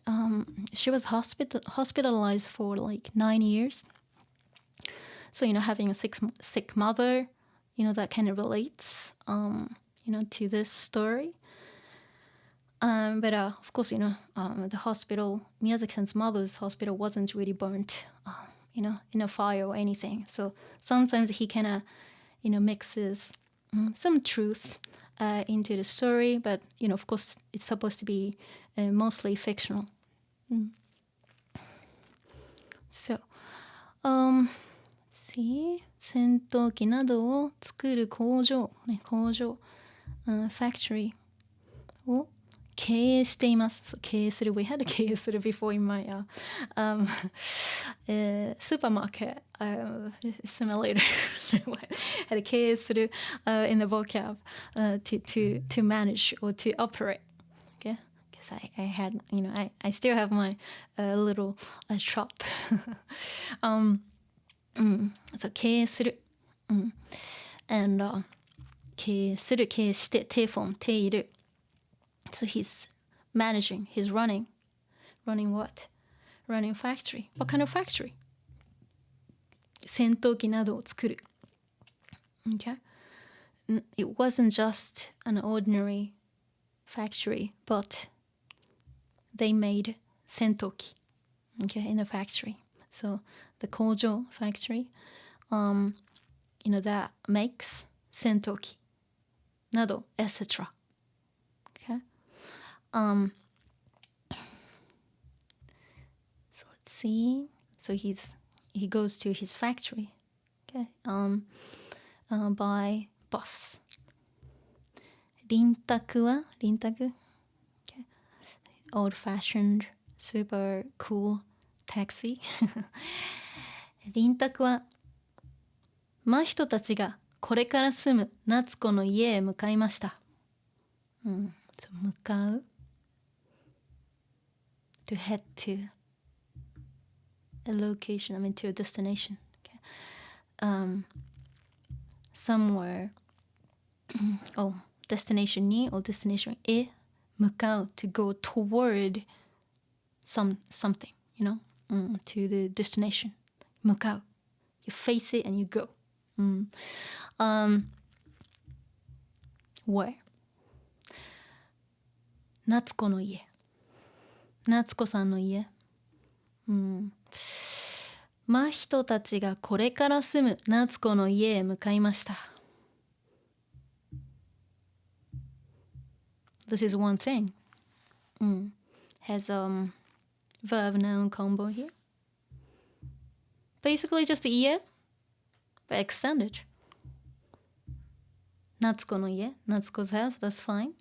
she was hospitalized for like 9 years. So having a sick mother, that kind of relates, to this story. But of course, the hospital, Miyazaki-san's mother's hospital wasn't really burnt, in a fire or anything. So sometimes he kind of, mixes some truth into the story, but of course, it's supposed to be mostly fictional. So, see, 戦闘機などを作る工場、factory を経営しています。経営する。We had to 経営する before in my supermarket simulator. had to 経営する in the vocab to manage or to operate. Okay, because I had, I still have my little shop. そう経営する、and 経営する経営して手フォーム手いる so he's managing he's running what running factory what kind of factory 戦闘機などを作る okay it wasn't just an ordinary factory but they made 戦闘機 okay in a factory so the 工場 factory that makes 戦闘機など etc. Okay. So let's see. So he goes to his factory. Okay. By bus. 輪卓は輪卓、okay. Old-fashioned, super cool taxi 輪卓は真人たちがこれから住む夏子の家へ向かいました。向かう to head to a location, I mean to a destination. Okay. Somewhere destination に or destination へ向かう to go toward something, you know, to the destination. 向かう you face it and you go. Where? 夏子の家。夏子さんの家。真人たちがこれから住む夏子の家へ向かいました。This is one thing. Has verb noun combo here. Basically just the 家 but extended. 夏子の家 Natsuko's house, that's fine.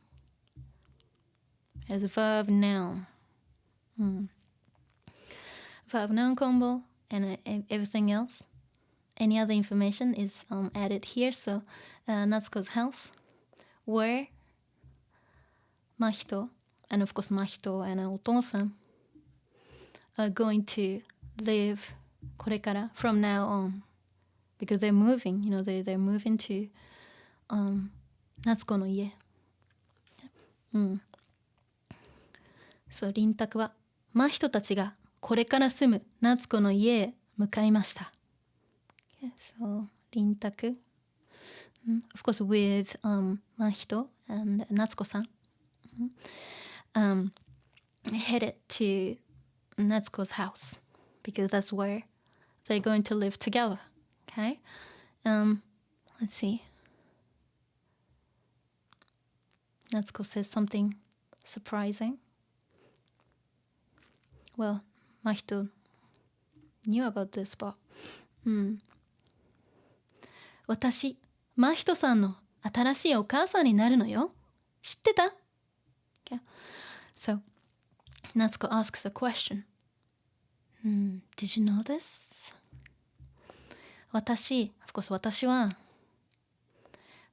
Has a verb noun. Verb noun combo and everything else. Any other information is added here. So Natsuko's house, where Mahito, and of course Mahito and Oton-san are going to live これから from now on, because they're moving, you know, they're moving to Natsukoの家。そう、輪卓は真人たちがこれから住む夏子の家へ向かいました。Okay, so 輪卓、of course with 真人 and 夏子さん、headed to Natsuko's house because that's where they're going to live together. Okay, let's see. Natsuko says something surprising. Well, Mahito knew about this, but 私、真人さんの新しいお母さんになるのよ。知ってた？ Okay. So, Natsuko asks a question. Did you know this? 私、of course 私は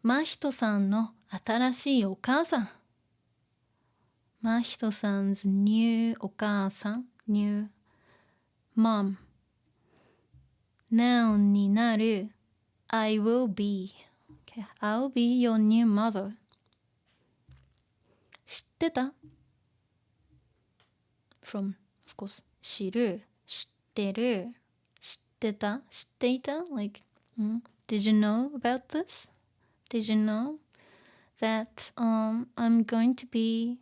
真人さんの新しいお母さん。真人さん 's new お母さん new mom noun になる I will be、okay. I'll be your new mother 知ってた from of course 知る知ってる知ってた知っていた like、did you know about this? Did you know that I'm going to be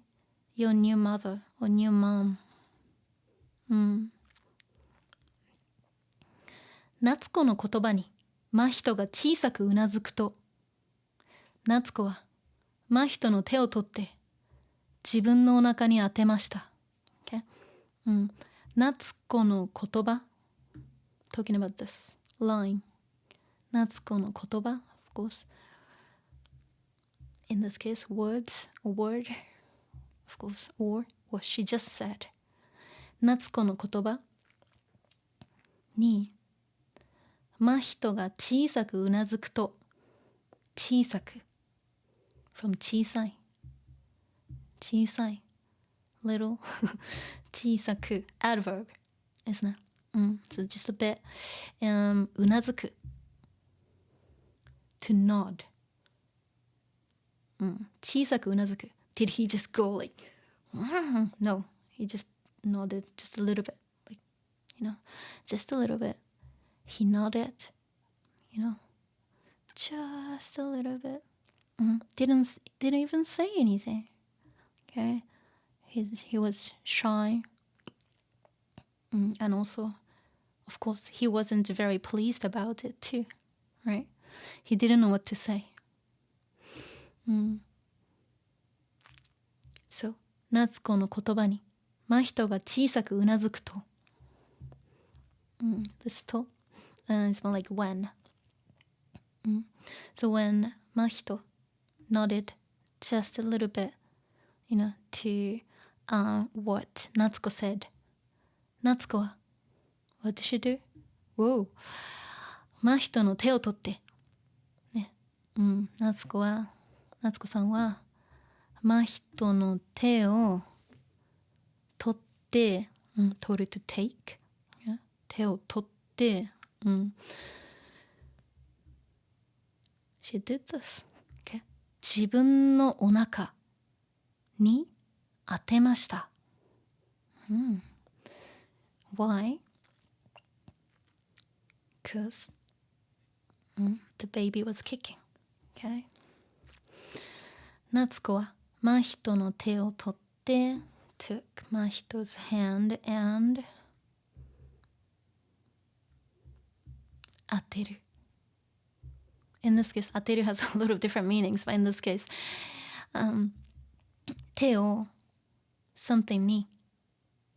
your new mother or new mom? 夏子の言葉に真人が小さくうなずくと、夏子は真人の手を取って自分のお腹に当てました。Okay? 夏子の言葉 talking about this line 夏子の言葉 of course in this case words a word of course or what she just said 夏子の言葉に真人が小さくうなずくと小さく from 小さい小さい little 小さく adverb isn't it? So just a bit うなずく to nod 小さくうなずく did he just go like no he just nodded just a little bit like you know just a little bit he nodded you know just a little bit didn't even say anything okay he was shy and also of course he wasn't very pleased about it too right he didn't know what to sayそう夏子の言葉に真人が小さくうなずくとthis とit's more like when so when Mahito nodded just a little bit, to what Natsuko said. Natsuko, what did she do? Whoa. 真人の手を取って。ね。夏子さんは、真人の手を取って、取る to take、手を取って、She did this、okay? 自分のお腹に当てました。Why? Because the baby was kicking. Okay? 夏子は真人の手を取って took 真人's hand and 当てる。In this case, 当てる has a lot of different meanings, but in this case, 手を something に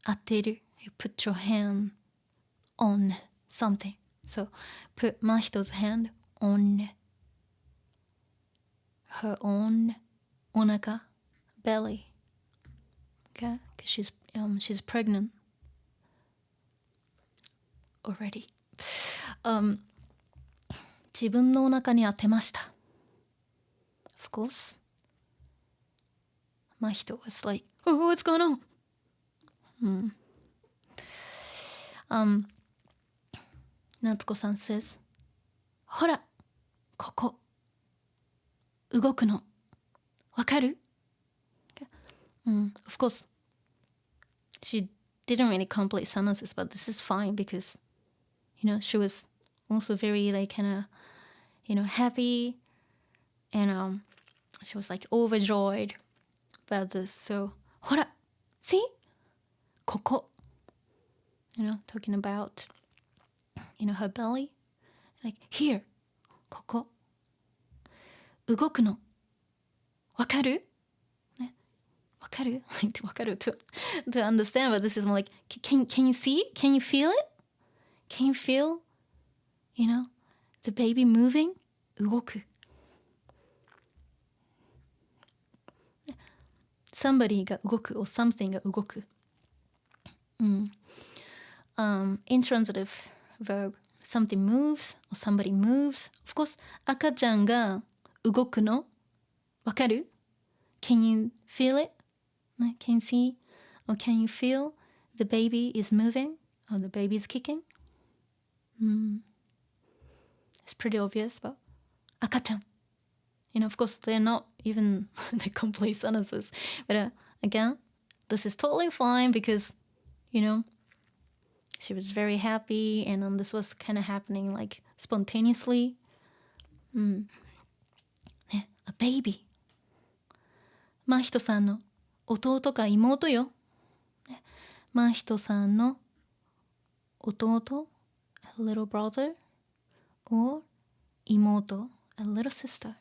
当てる。You put your hand on something. So, put 真人's hand on her own お腹 belly. Okay? Because she's pregnant already. 自分のお腹に当てました。Of course. 真人 was like, oh, what's going on? 夏子さん says, ほら、ここ、動くの、わかる？ Of course, she didn't really complete sentences, but this is fine because, she was also very like kind of, happy, and she was like overjoyed about this. So, ほら、see? ここ。Talking about, her belly. Like, here. ここ。動くの。わかる？ね。わかる？わかる to understand, but this is more like, can you see? Can you feel it? Can you feel, the baby moving? 動く。somebody が動く or something が動く。intransitive verb, something moves or somebody moves. Of course, 赤ちゃんが動くのわかる？ Can you feel it? Can you see? Or can you feel the baby is moving? Or the baby is kicking? It's pretty obvious, but 赤ちゃん. Of course, they're not even the complete sentences. But again, this is totally fine because, she was very happy and this was kind of happening like spontaneously. A baby. 真人さんの弟か妹よ。真人さんの弟 a little brother or 妹 a little sister.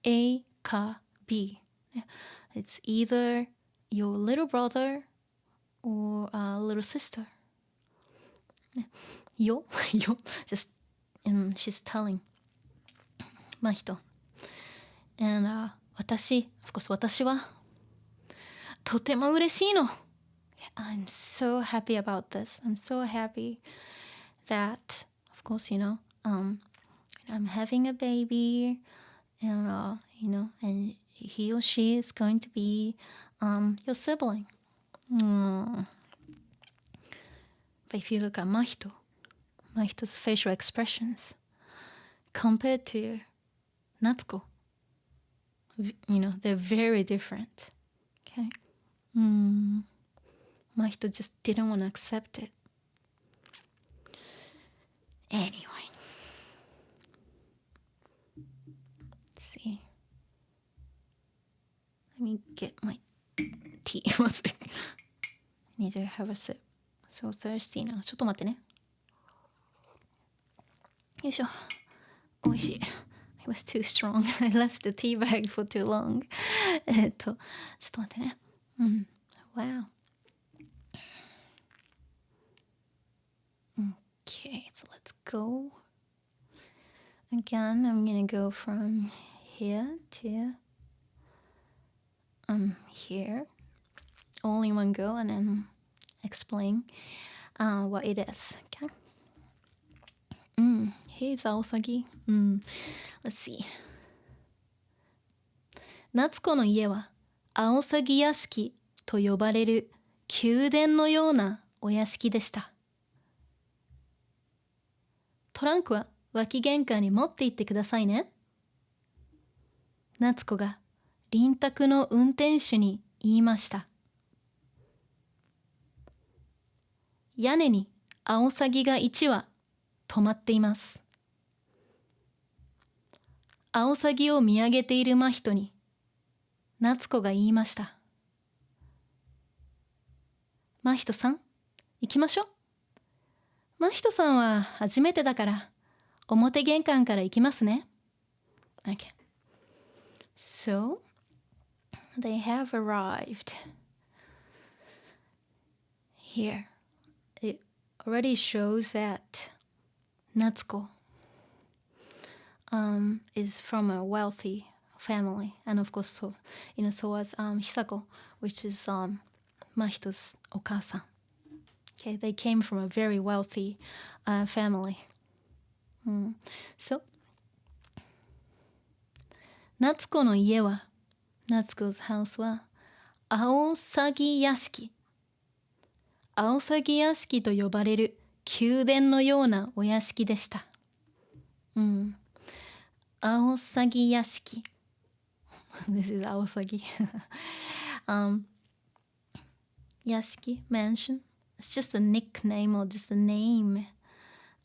A か B. It's either your little brother or a little sister. よjust she's telling 真人 and私 of course 私はとても嬉しいの I'm so happy about this. I'm so happy that of course I'm having a baby and and he or she is going to be your sibling. But if you look at Mahito's facial expressions compared to Natsuko, they're very different. Okay? Mahito just didn't want to accept it. Anyway. Let's see. Let me get my tea. I need to have a sip. So thirsty now. ちょっと待ってね。よいしょ。おいしい。It was too strong. I left the tea bag for too long. ちょっと待ってね。Wow. Okay, so let's go. Again, I'm gonna go from here to here all in one go and then explain what it is. Okay. Here's Aosagi. Let's see. 夏子の家はアオサギ屋敷と呼ばれる宮殿のようなお屋敷でした。トランクは脇玄関に持って行ってくださいね。夏子が臨宅の運転手に言いました。屋根にアオサギが1羽止まっています。アオサギを見上げている真人に夏子が言いました。真人さん、行きましょう。真人さんは初めてだから表玄関から行きますね。Okay. So, they have arrived. Here, it already shows that Natsuko is from a wealthy family, and of course, so was Hisako, which is Mahito's okasa. Okay, they came from a very wealthy family. So, Natsuko no ie wa, Natsuko's house はアオサギ屋敷。アオサギ屋敷と呼ばれる宮殿のようなお屋敷でした。アオサギ屋敷。This is アオサギ。屋敷 mansion. It's just a nickname or just a name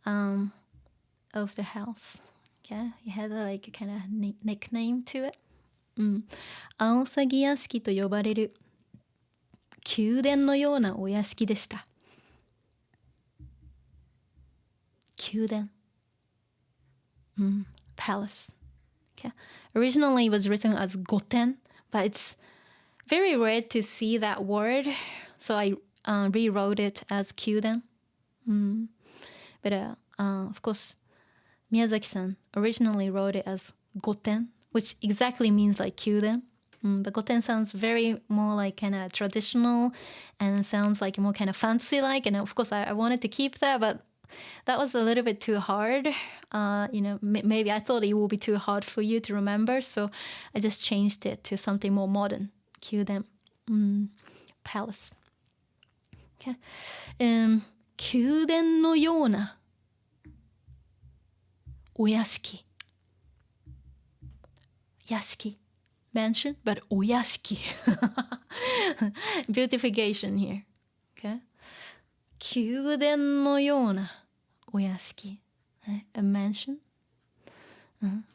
of the house. Yeah, it had like a kind of nickname to it. アオサギ屋敷と呼ばれる宮殿のようなお屋敷でした。宮殿。Palace. Okay. Originally it was written as goten, but it's very rare to see that word, so I rewrote it as kyuden. But of course, Miyazaki-san originally wrote it as goten, which exactly means like kyuden. But goten sounds very more like kind of traditional and sounds like more kind of fancy like. And of course, I wanted to keep that, but that was a little bit too hard. Maybe I thought it would be too hard for you to remember, so I just changed it to something more modern. Kyuden. Palace. Okay. 宮殿のようなお屋敷。屋敷。Mansion, but お屋敷。Beautification here. Okay. 宮殿のようなお屋敷。A mansion.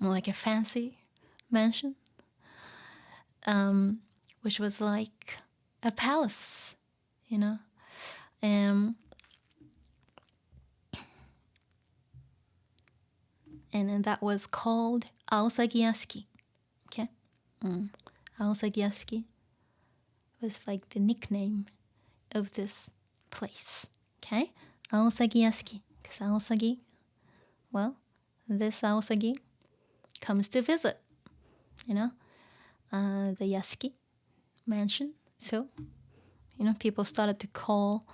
More like a fancy mansion. Which was like a palace, you know. And then that was called Aosagi Yashiki. Okay. Aosagi Yashiki was like the nickname of this place. Okay. Aosagi Yashiki. Because Aosagi, well, this Aosagi comes to visit, you know, the Yashiki mansion. So, people started to call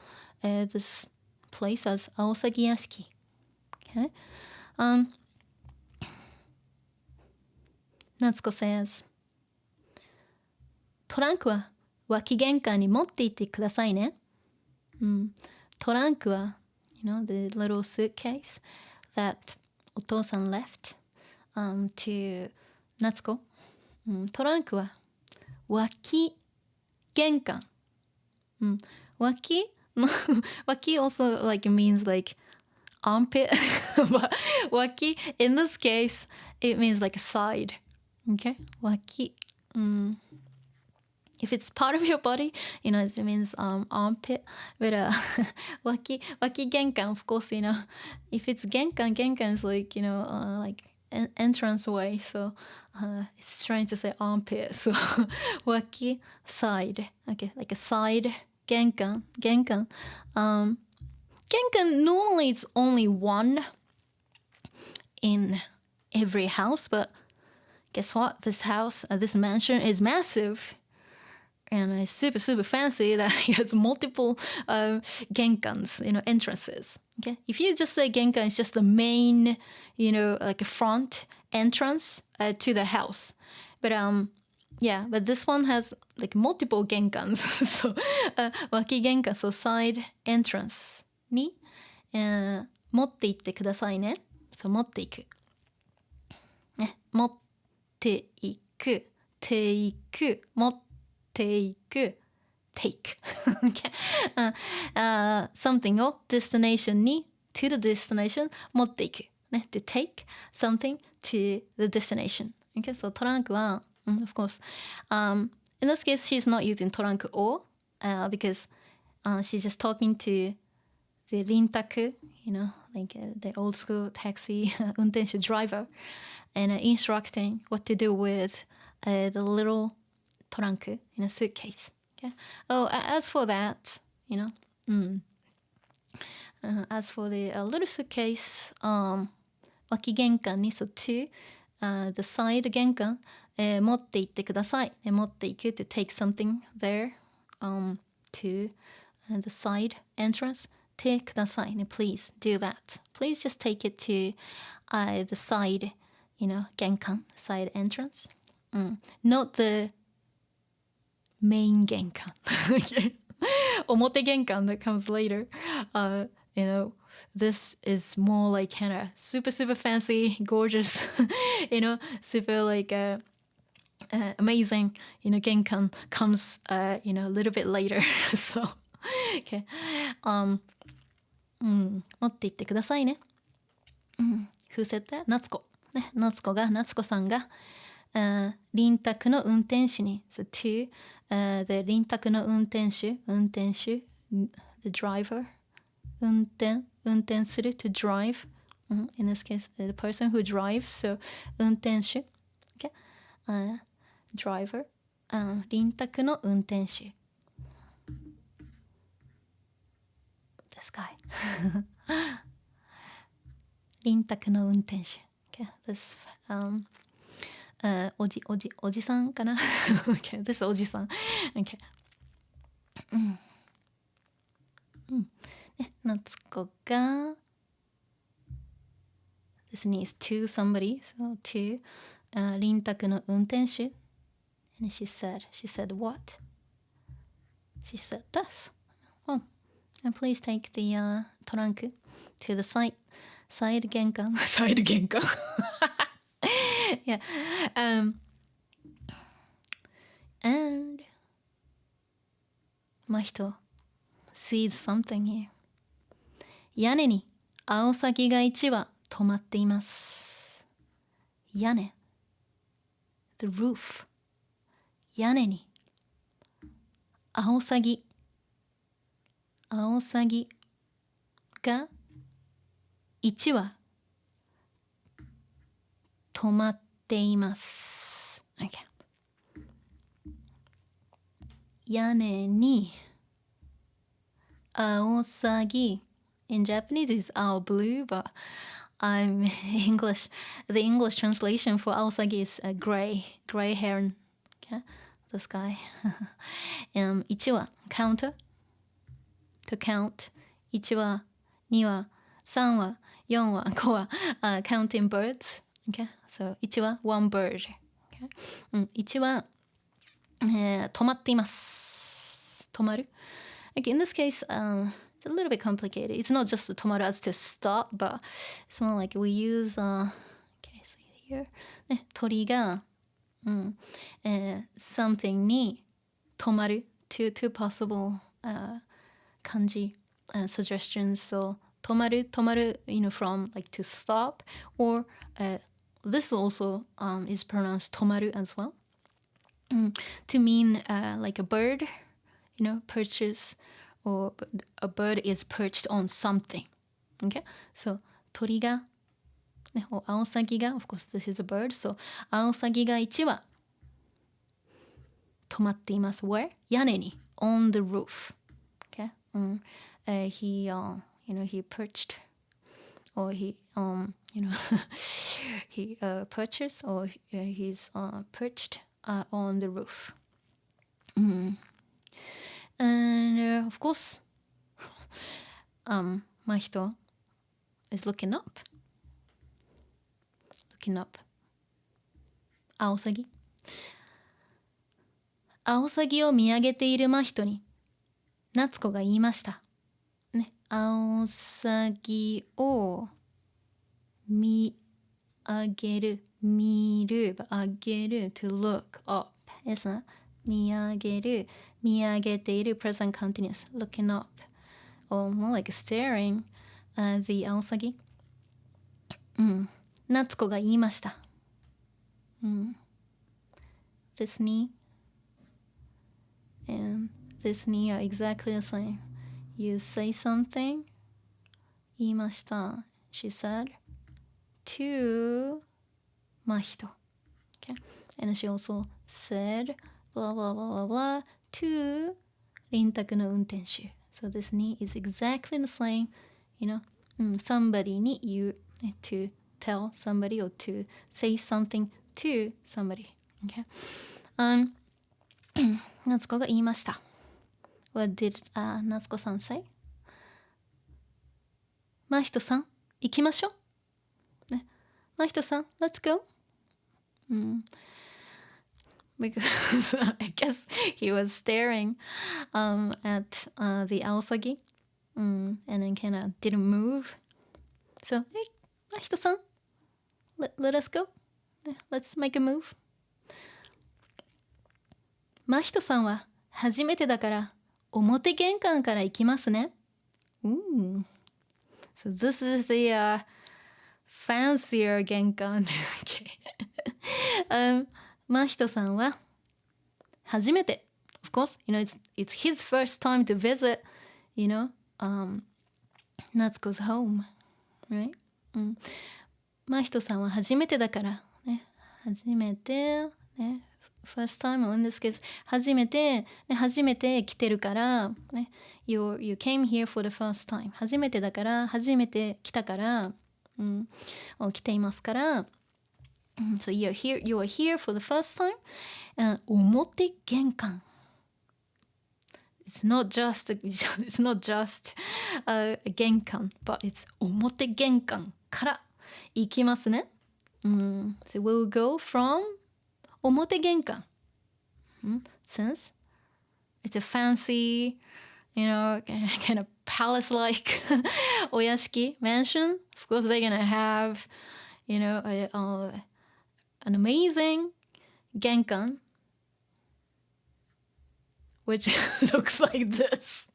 this place as Aosagi Yashiki. Okay. Natsuko says, トランクは脇玄関に持って行ってくださいね。トランクは、the little suitcase that お父さん left to Natsuko. トランクは脇玄関。脇also like means like armpit, but 脇 in this case it means like a side. Okay, 脇。If it's part of your body, it means armpit. But 脇玄関, of course, if it's 玄関 is like, like an entrance way. So it's trying to say armpit. So 脇 side. Okay, like a side 玄関. 玄関 normally it's only one in every house, but guess what? This house, this mansion is massive. and it's super super fancy that it has multiple genkans, entrances. Okay, if you just say genkan, it's just the main, like a front entrance to the house. But but this one has like multiple genkans. So waki genkan, so side entrance に、持って行ってくださいね。そう持っていく。ね、持っていく、take 持っていく。take okay. Something を destination に to the destination 持っていく、ね、to take something to the destination. Okay, so トランクは、of course, in this case she's not using トランクor because she's just talking to the リンタク like the old school taxi 運転手 driver and instructing what to do with the little トランク in a suitcase. Okay. Oh, as for that, as for the little suitcase, 脇玄関に so to the side 玄関、持って行ってください。持って行く to take something there to the side entrance. てください。Please do that. Please just take it to the side, 玄関 side entrance. Not the main 玄関表玄関 that comes later. This is more like kind of super super fancy, gorgeous, super like amazing, 玄関 comes a little bit later. So okay. 持って行ってくださいね。Who said that? 夏子。ね、夏子さんが、臨宅の運転手に、so to the 臨宅の運転手、the driver, 運転する to drive, in this case, the person who drives, so 運転手、okay? Driver, 臨宅の運転手。This guy. 臨宅の運転手。Okay, this, おじさんかなokay, this おじさん。Okay. ね、夏子が This needs to somebody, so to 臨宅の運転手。And she said what? She said this. Oh. And please take the trunk to the side 玄関side 玄関yeah and Mahito sees something here. 屋根にアオサギが1羽止まっています。屋根 the roof 屋根にアオサギが1羽止まっています。Okay. 屋根にアオサギ in Japanese is 青 blue, but I'm English. The English translation for アオサギ is gray heron. Okay, this guy. 1羽 counter to count 1羽2羽3羽4羽5羽、counting birds. Okay, so 1羽 one bird. Okay. 1羽、止まっています。止まる。Okay, in this case, it's a little bit complicated. It's not just 止まる as to stop, but it's more like we use, okay, so here, ね、鳥が、something に止まる two possible 漢字 suggestions. So 止まる from like to stop, or this also is pronounced 止まる as well, to mean like a bird, perches, or a bird is perched on something. Okay, so 鳥が、ね、アオサギが of course this is a bird, so アオサギが1羽止まっています。Where? 屋根に on the roof. Okay, he perched, or he he purchased, or he's perched on the roof. And of course, Mahito is looking up. Looking up. アオサギ。アオサギを見上げている真人に、夏子が言いました。ね、アオサギを見上げる、見る、上げる、to look up ですね。見上げる、見上げている present continuous, looking up, or more like staring at the アオサギ。夏子が言いました。This knee and this knee are exactly the same. You say something, 言いました。She said to Mahito. Okay? And she also said blah blah blah blah blah to 臨宅の運転手. So this knee is exactly the same, you know, somebodyに言う to tell somebody or to say something to somebody. Okay? 夏子が言いました。What did 夏子さん say? 真人さん、行きましょう。ね、真人さん、let's go. Because I guess he was staring at the アオサギ and then kind of didn't move. So, hey, 真人さん、let us go. Let's make a move. 真人さんは初めてだから表玄関から行きますね。So this is the fancier 玄関。真人さんは初めて。Of course, you know, it's his first time to visit, you know, Natsuko's home, right? 真人さんは初めてだから、ね、初めて、ね、first time in this case 初めて来てるから、ね、you came here for the first time 初めてだから初めて来たから、来ていますから、so you are here for the first time、表玄関 it's not just玄関 but it's 表玄関から行きますね。So we'll go from 表玄関。Since it's a fancy, you know, kind of palace-like お屋敷 mansion. Of course, they're gonna have, you know, an amazing 玄関 which looks like this.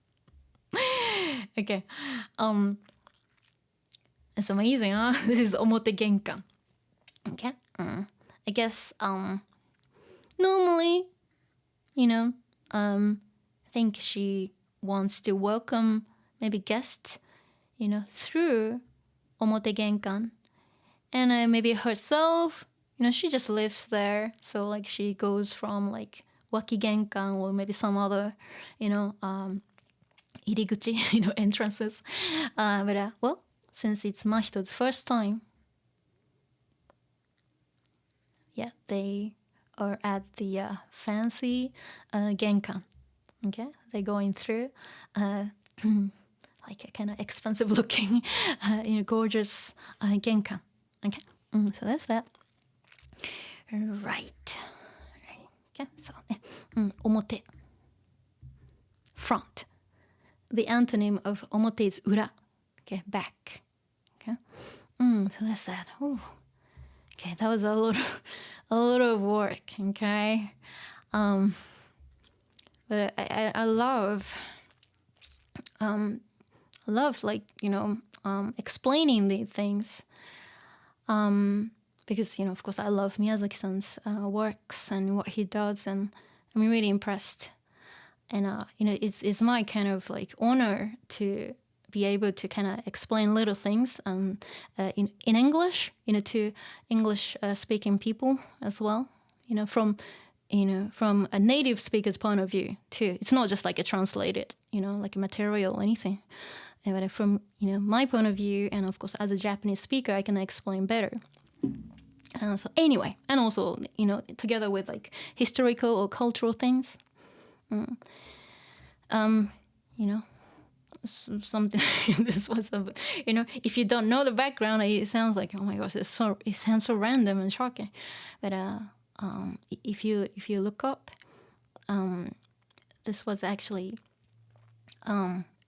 Okay. It's amazing, huh? This is 表玄関. Okay. I guess normally, you know, I think she wants to welcome maybe guests, you know, through 表玄関. And maybe herself, you know, she just lives there. So like she goes from like 脇玄関 or maybe some other, you know, 入り口, you know, entrances. But well, since it's Mahito's first time, yeah, they are at the fancy 玄関. Okay, they're going through like a kind of expensive looking, you know, gorgeous 玄関. Okay, so that's that. Right. Okay, so 表 front. The antonym of 表 is 裏. Okay, back. Okay, so that's that. Ooh. Okay, that was a lot of work. Okay, but I love like, you know, explaining these things. Because, you know, of course, I love Miyazaki-san's works and what he does, and I'm really impressed. And you know, it's my kind of like honor to be able to kind of explain little things in English, you know, to English speaking people as well. You know, from a native speaker's point of view too. It's not just like a translated, you know, like a material or anything. But from, you know, my point of view, and of course as a Japanese speaker, I can explain better. So anyway, and also, you know, together with like historical or cultural things. You know, something. This was a, you know, if you don't know the background, it sounds like, oh my gosh, it sounds so random and shocking. But if you look up, this was actually,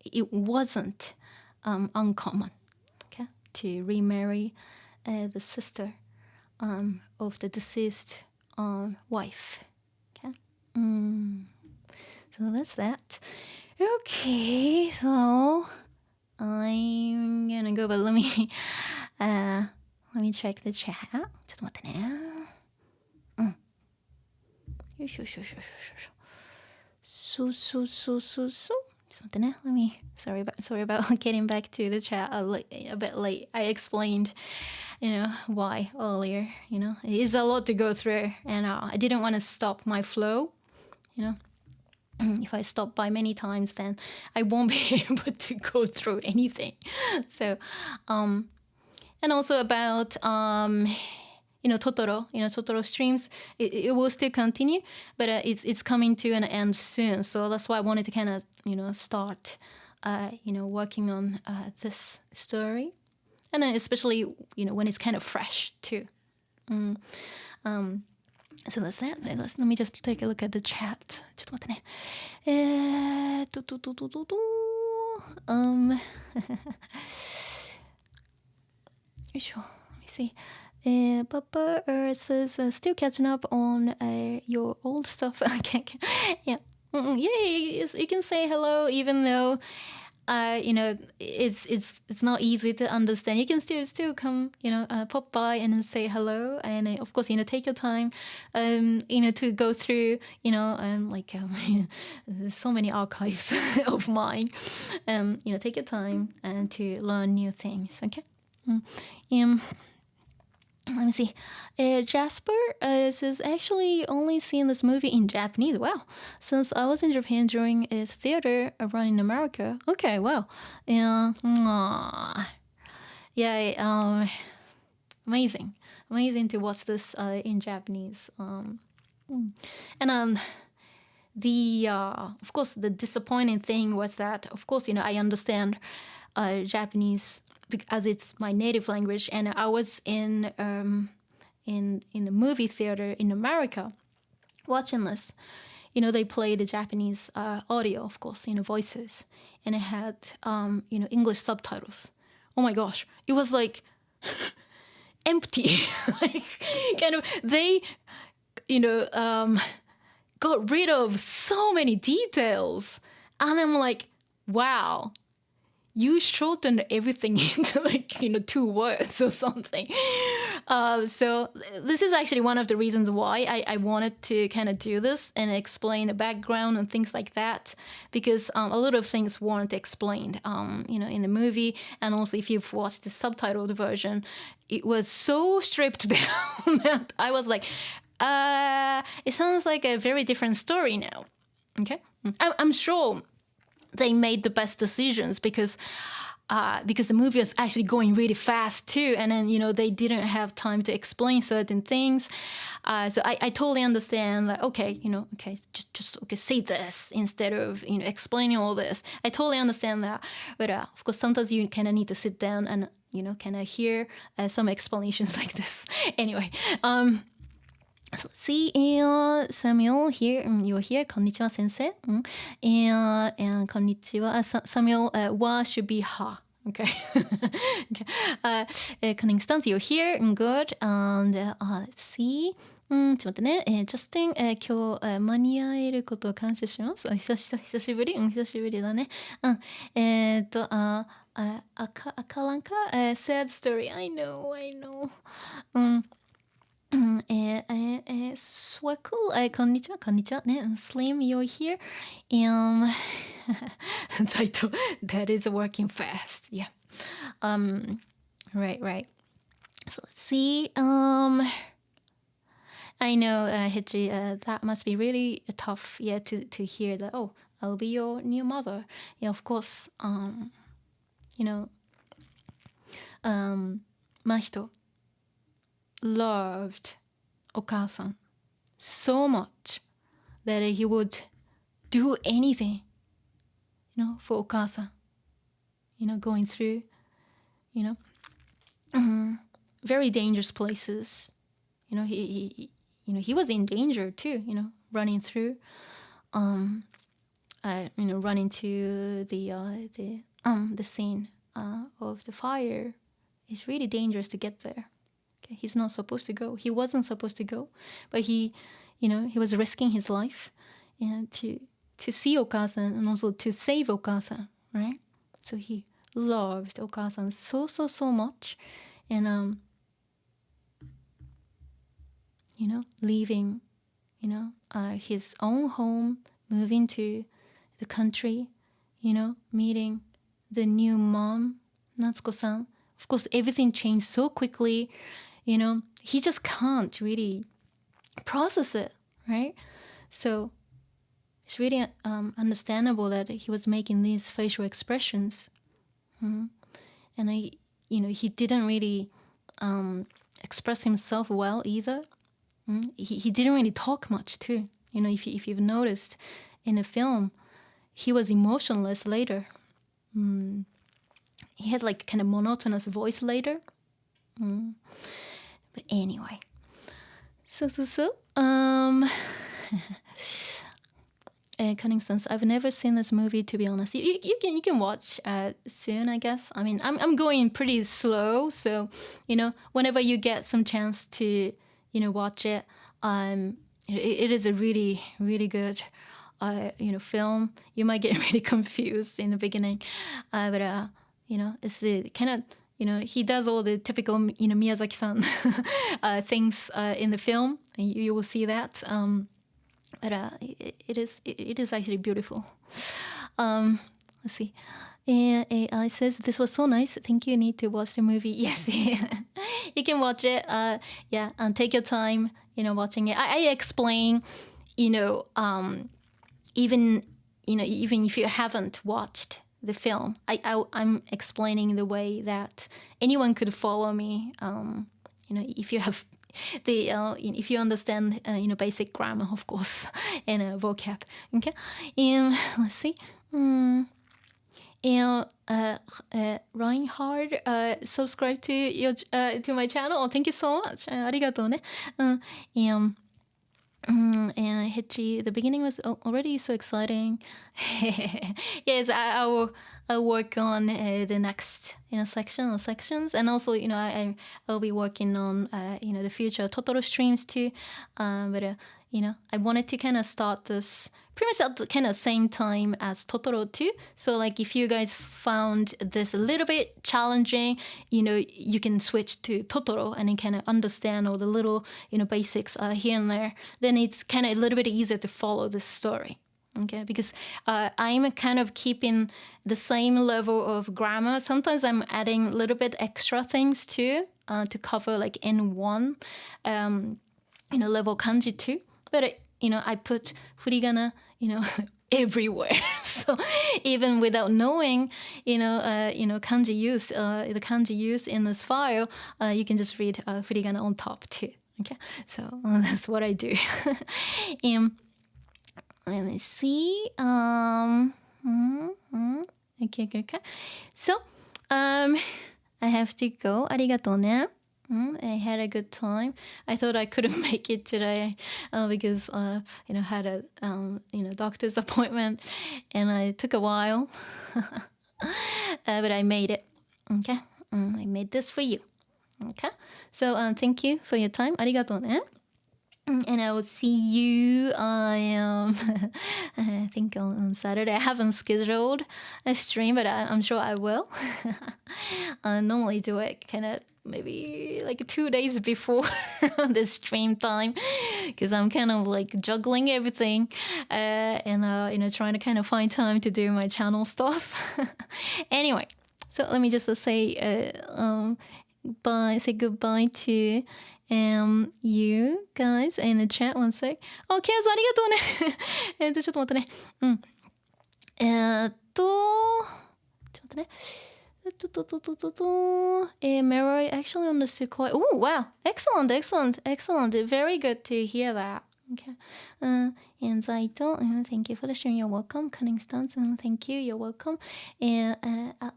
it wasn't uncommon, okay, to remarry the sister of the deceased wife. Okay, so that's that. Okay, so I'm gonna go, but let me check the chat. ちょっと待ってね。よしよしよしよしよし。So. ちょっと待ってね。Let me. Sorry about getting back to the chat a bit late. I explained, why earlier. It is a lot to go through, and I didn't want to stop my flow. If I stop by many times, then I won't be able to go through anything. So, and also about Totoro, Totoro streams, it will still continue, but it's coming to an end soon. So that's why I wanted to kind of start working on this story, and then especially when it's kind of fresh too. So that's that. Let me just take a look at the chat. ちょっと待ってね。よいしょ。Let me see. Papa says still catching up on your old stuff. Yeah. Yeah, you can say hello even though it's not easy to understand. You can still come, pop by and say hello, and of course, take your time, to go through, there's so many archives of mine. Take your time and to learn new things. Okay. Let me see. Jasper says, actually only seen this movie in Japanese. Wow. Since I was in Japan during its theater run in America. Okay, wow. Yeah. Yeah. Amazing. Amazing to watch this in Japanese. And the of course the disappointing thing was that, of course, I understand Japanese as it's my native language, and I was in the movie theater in America watching this. They play the Japanese audio, of course, voices, and it had English subtitles. Oh my gosh, it was like empty. Like kind of they got rid of so many details, and I'm like, wow, you shortened everything into 2 words or something. So this is actually one of the reasons why I wanted to kind of do this and explain the background and things like that, because a lot of things weren't explained, in the movie. And also, if you've watched the subtitled version, it was so stripped down that I was like, it sounds like a very different story now. Okay, I'm sure they made the best decisions because the movie was actually going really fast too, and then they didn't have time to explain certain things. So I totally understand that. Okay, just say this instead of explaining all this. I totally understand that, but of course sometimes you kind of need to sit down and kind of hear some explanations like this. Anyway. So let's see, Samuel here, you're here. こんにちは、先生。and こんにちは. Samuel, wa should be ha. Okay. Okay. Constance, you're here. Good. And let's see. ちょっと待ってね。Justin, 今日、間に合えることを感謝します。久しぶり。久しぶりだね。Akalanka, sad story. I know. Swakul, こんにちは。ね、Slim, you're here. Zaito, that is working fast. Yeah. Right. So let's see. I know, Hichi, that must be really tough, yeah, to hear that. Oh, I'll be your new mother. Yeah, of course. Mahito loved Okasan so much that he would do anything, for Okasa, going through, very dangerous places. He was in danger too, running through, running to the scene of the fire. It's really dangerous to get there. Okay? He's not supposed to go. He wasn't supposed to go, but he was risking his life, to see Okasa and also to save Okasa, right? So he loved Okasa so much, and leaving, his own home, moving to the country, meeting the new mom, Natsuko-san. Of course, everything changed so quickly, he just can't really process it, right? So it's really understandable that he was making these facial expressions. And he didn't really express himself well either. He didn't really talk much too. If you've noticed in the film, he was emotionless later. He had like kind of monotonous voice later. But anyway, so Cunning Sense. I've never seen this movie, to be honest. You can watch soon, I guess. I mean, I'm going pretty slow, so whenever you get some chance to watch it, it is a really really good film. You might get really confused in the beginning, but it's kind of he does all the typical Miyazaki-san things in the film. You will see that. But it is actually beautiful. Let's see. AI says, this was so nice. Think you need to watch the movie. Yes, you can watch it. And take your time, watching it. I explain, even if you haven't watched the film, I'm explaining the way that anyone could follow me. If you have if you understand basic grammar, of course, and vocab. Okay, let's see. Reinhard, subscribe to your to my channel. Oh, thank you so much. ありがとうね。And Hitchi, the beginning was already so exciting. Yes, I'll work on the next section or sections, and also I'll be working on the future Totoro streams too. But I wanted to kind of start this pretty much at the kind of same time as Totoro too. So like if you guys found this a little bit challenging, you can switch to Totoro and then kind of understand all the little basics here and there. Then it's kind of a little bit easier to follow the story. Okay, because I'm kind of keeping the same level of grammar. Sometimes I'm adding a little bit extra things too to cover like N1 level kanji too. But I put furigana everywhere. So even without knowing kanji use, the kanji use in this file, you can just read furigana on top too. Okay, so that's what I do. Let me see. Okay. So, I have to go. ありがとうね. I had a good time. I thought I couldn't make it today because I had a doctor's appointment, and it took a while. But I made it. Okay, I made this for you. Okay, so thank you for your time. ありがとうね. And I will see you, I think on Saturday. I haven't scheduled a stream, but I'm sure I will. I normally do it kind of maybe like 2 days before the stream time, because I'm kind of like juggling everything and trying to kind of find time to do my channel stuff. Anyway, so let me just say goodbye to you guys in the chat. One sec. Oh, Kaz, ありがとうね。ちょっと待ってね。ちょっとね。Mary actually understood quite. Oh, wow. Excellent. Very good to hear that. Okay. And Zaito, thank you for the sharing. You're welcome. Cunning stance, thank you. You're welcome. And I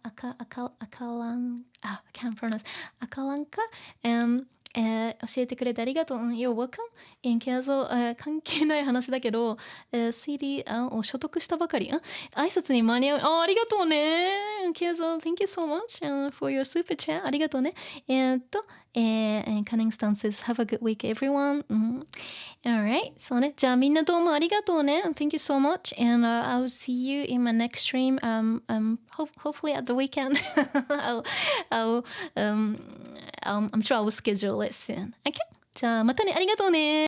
can't pronounce. Akalanka, 教えてくれてありがとう。You're welcome. ケアゾ関係ない話だけど、CD を所得したばかり。挨拶に間に合う。ありがとうね。ケアゾ thank you so much for your super chat. ありがとうね。Cunning stances. Have a good week, everyone. Alright. そうね。じゃあみんなどうもありがとうね。Thank you so much. And I'll see you in my next stream. Hopefully at the weekend. I'm sure I will schedule it soon. Okay? じゃあまたね。ありがとうね。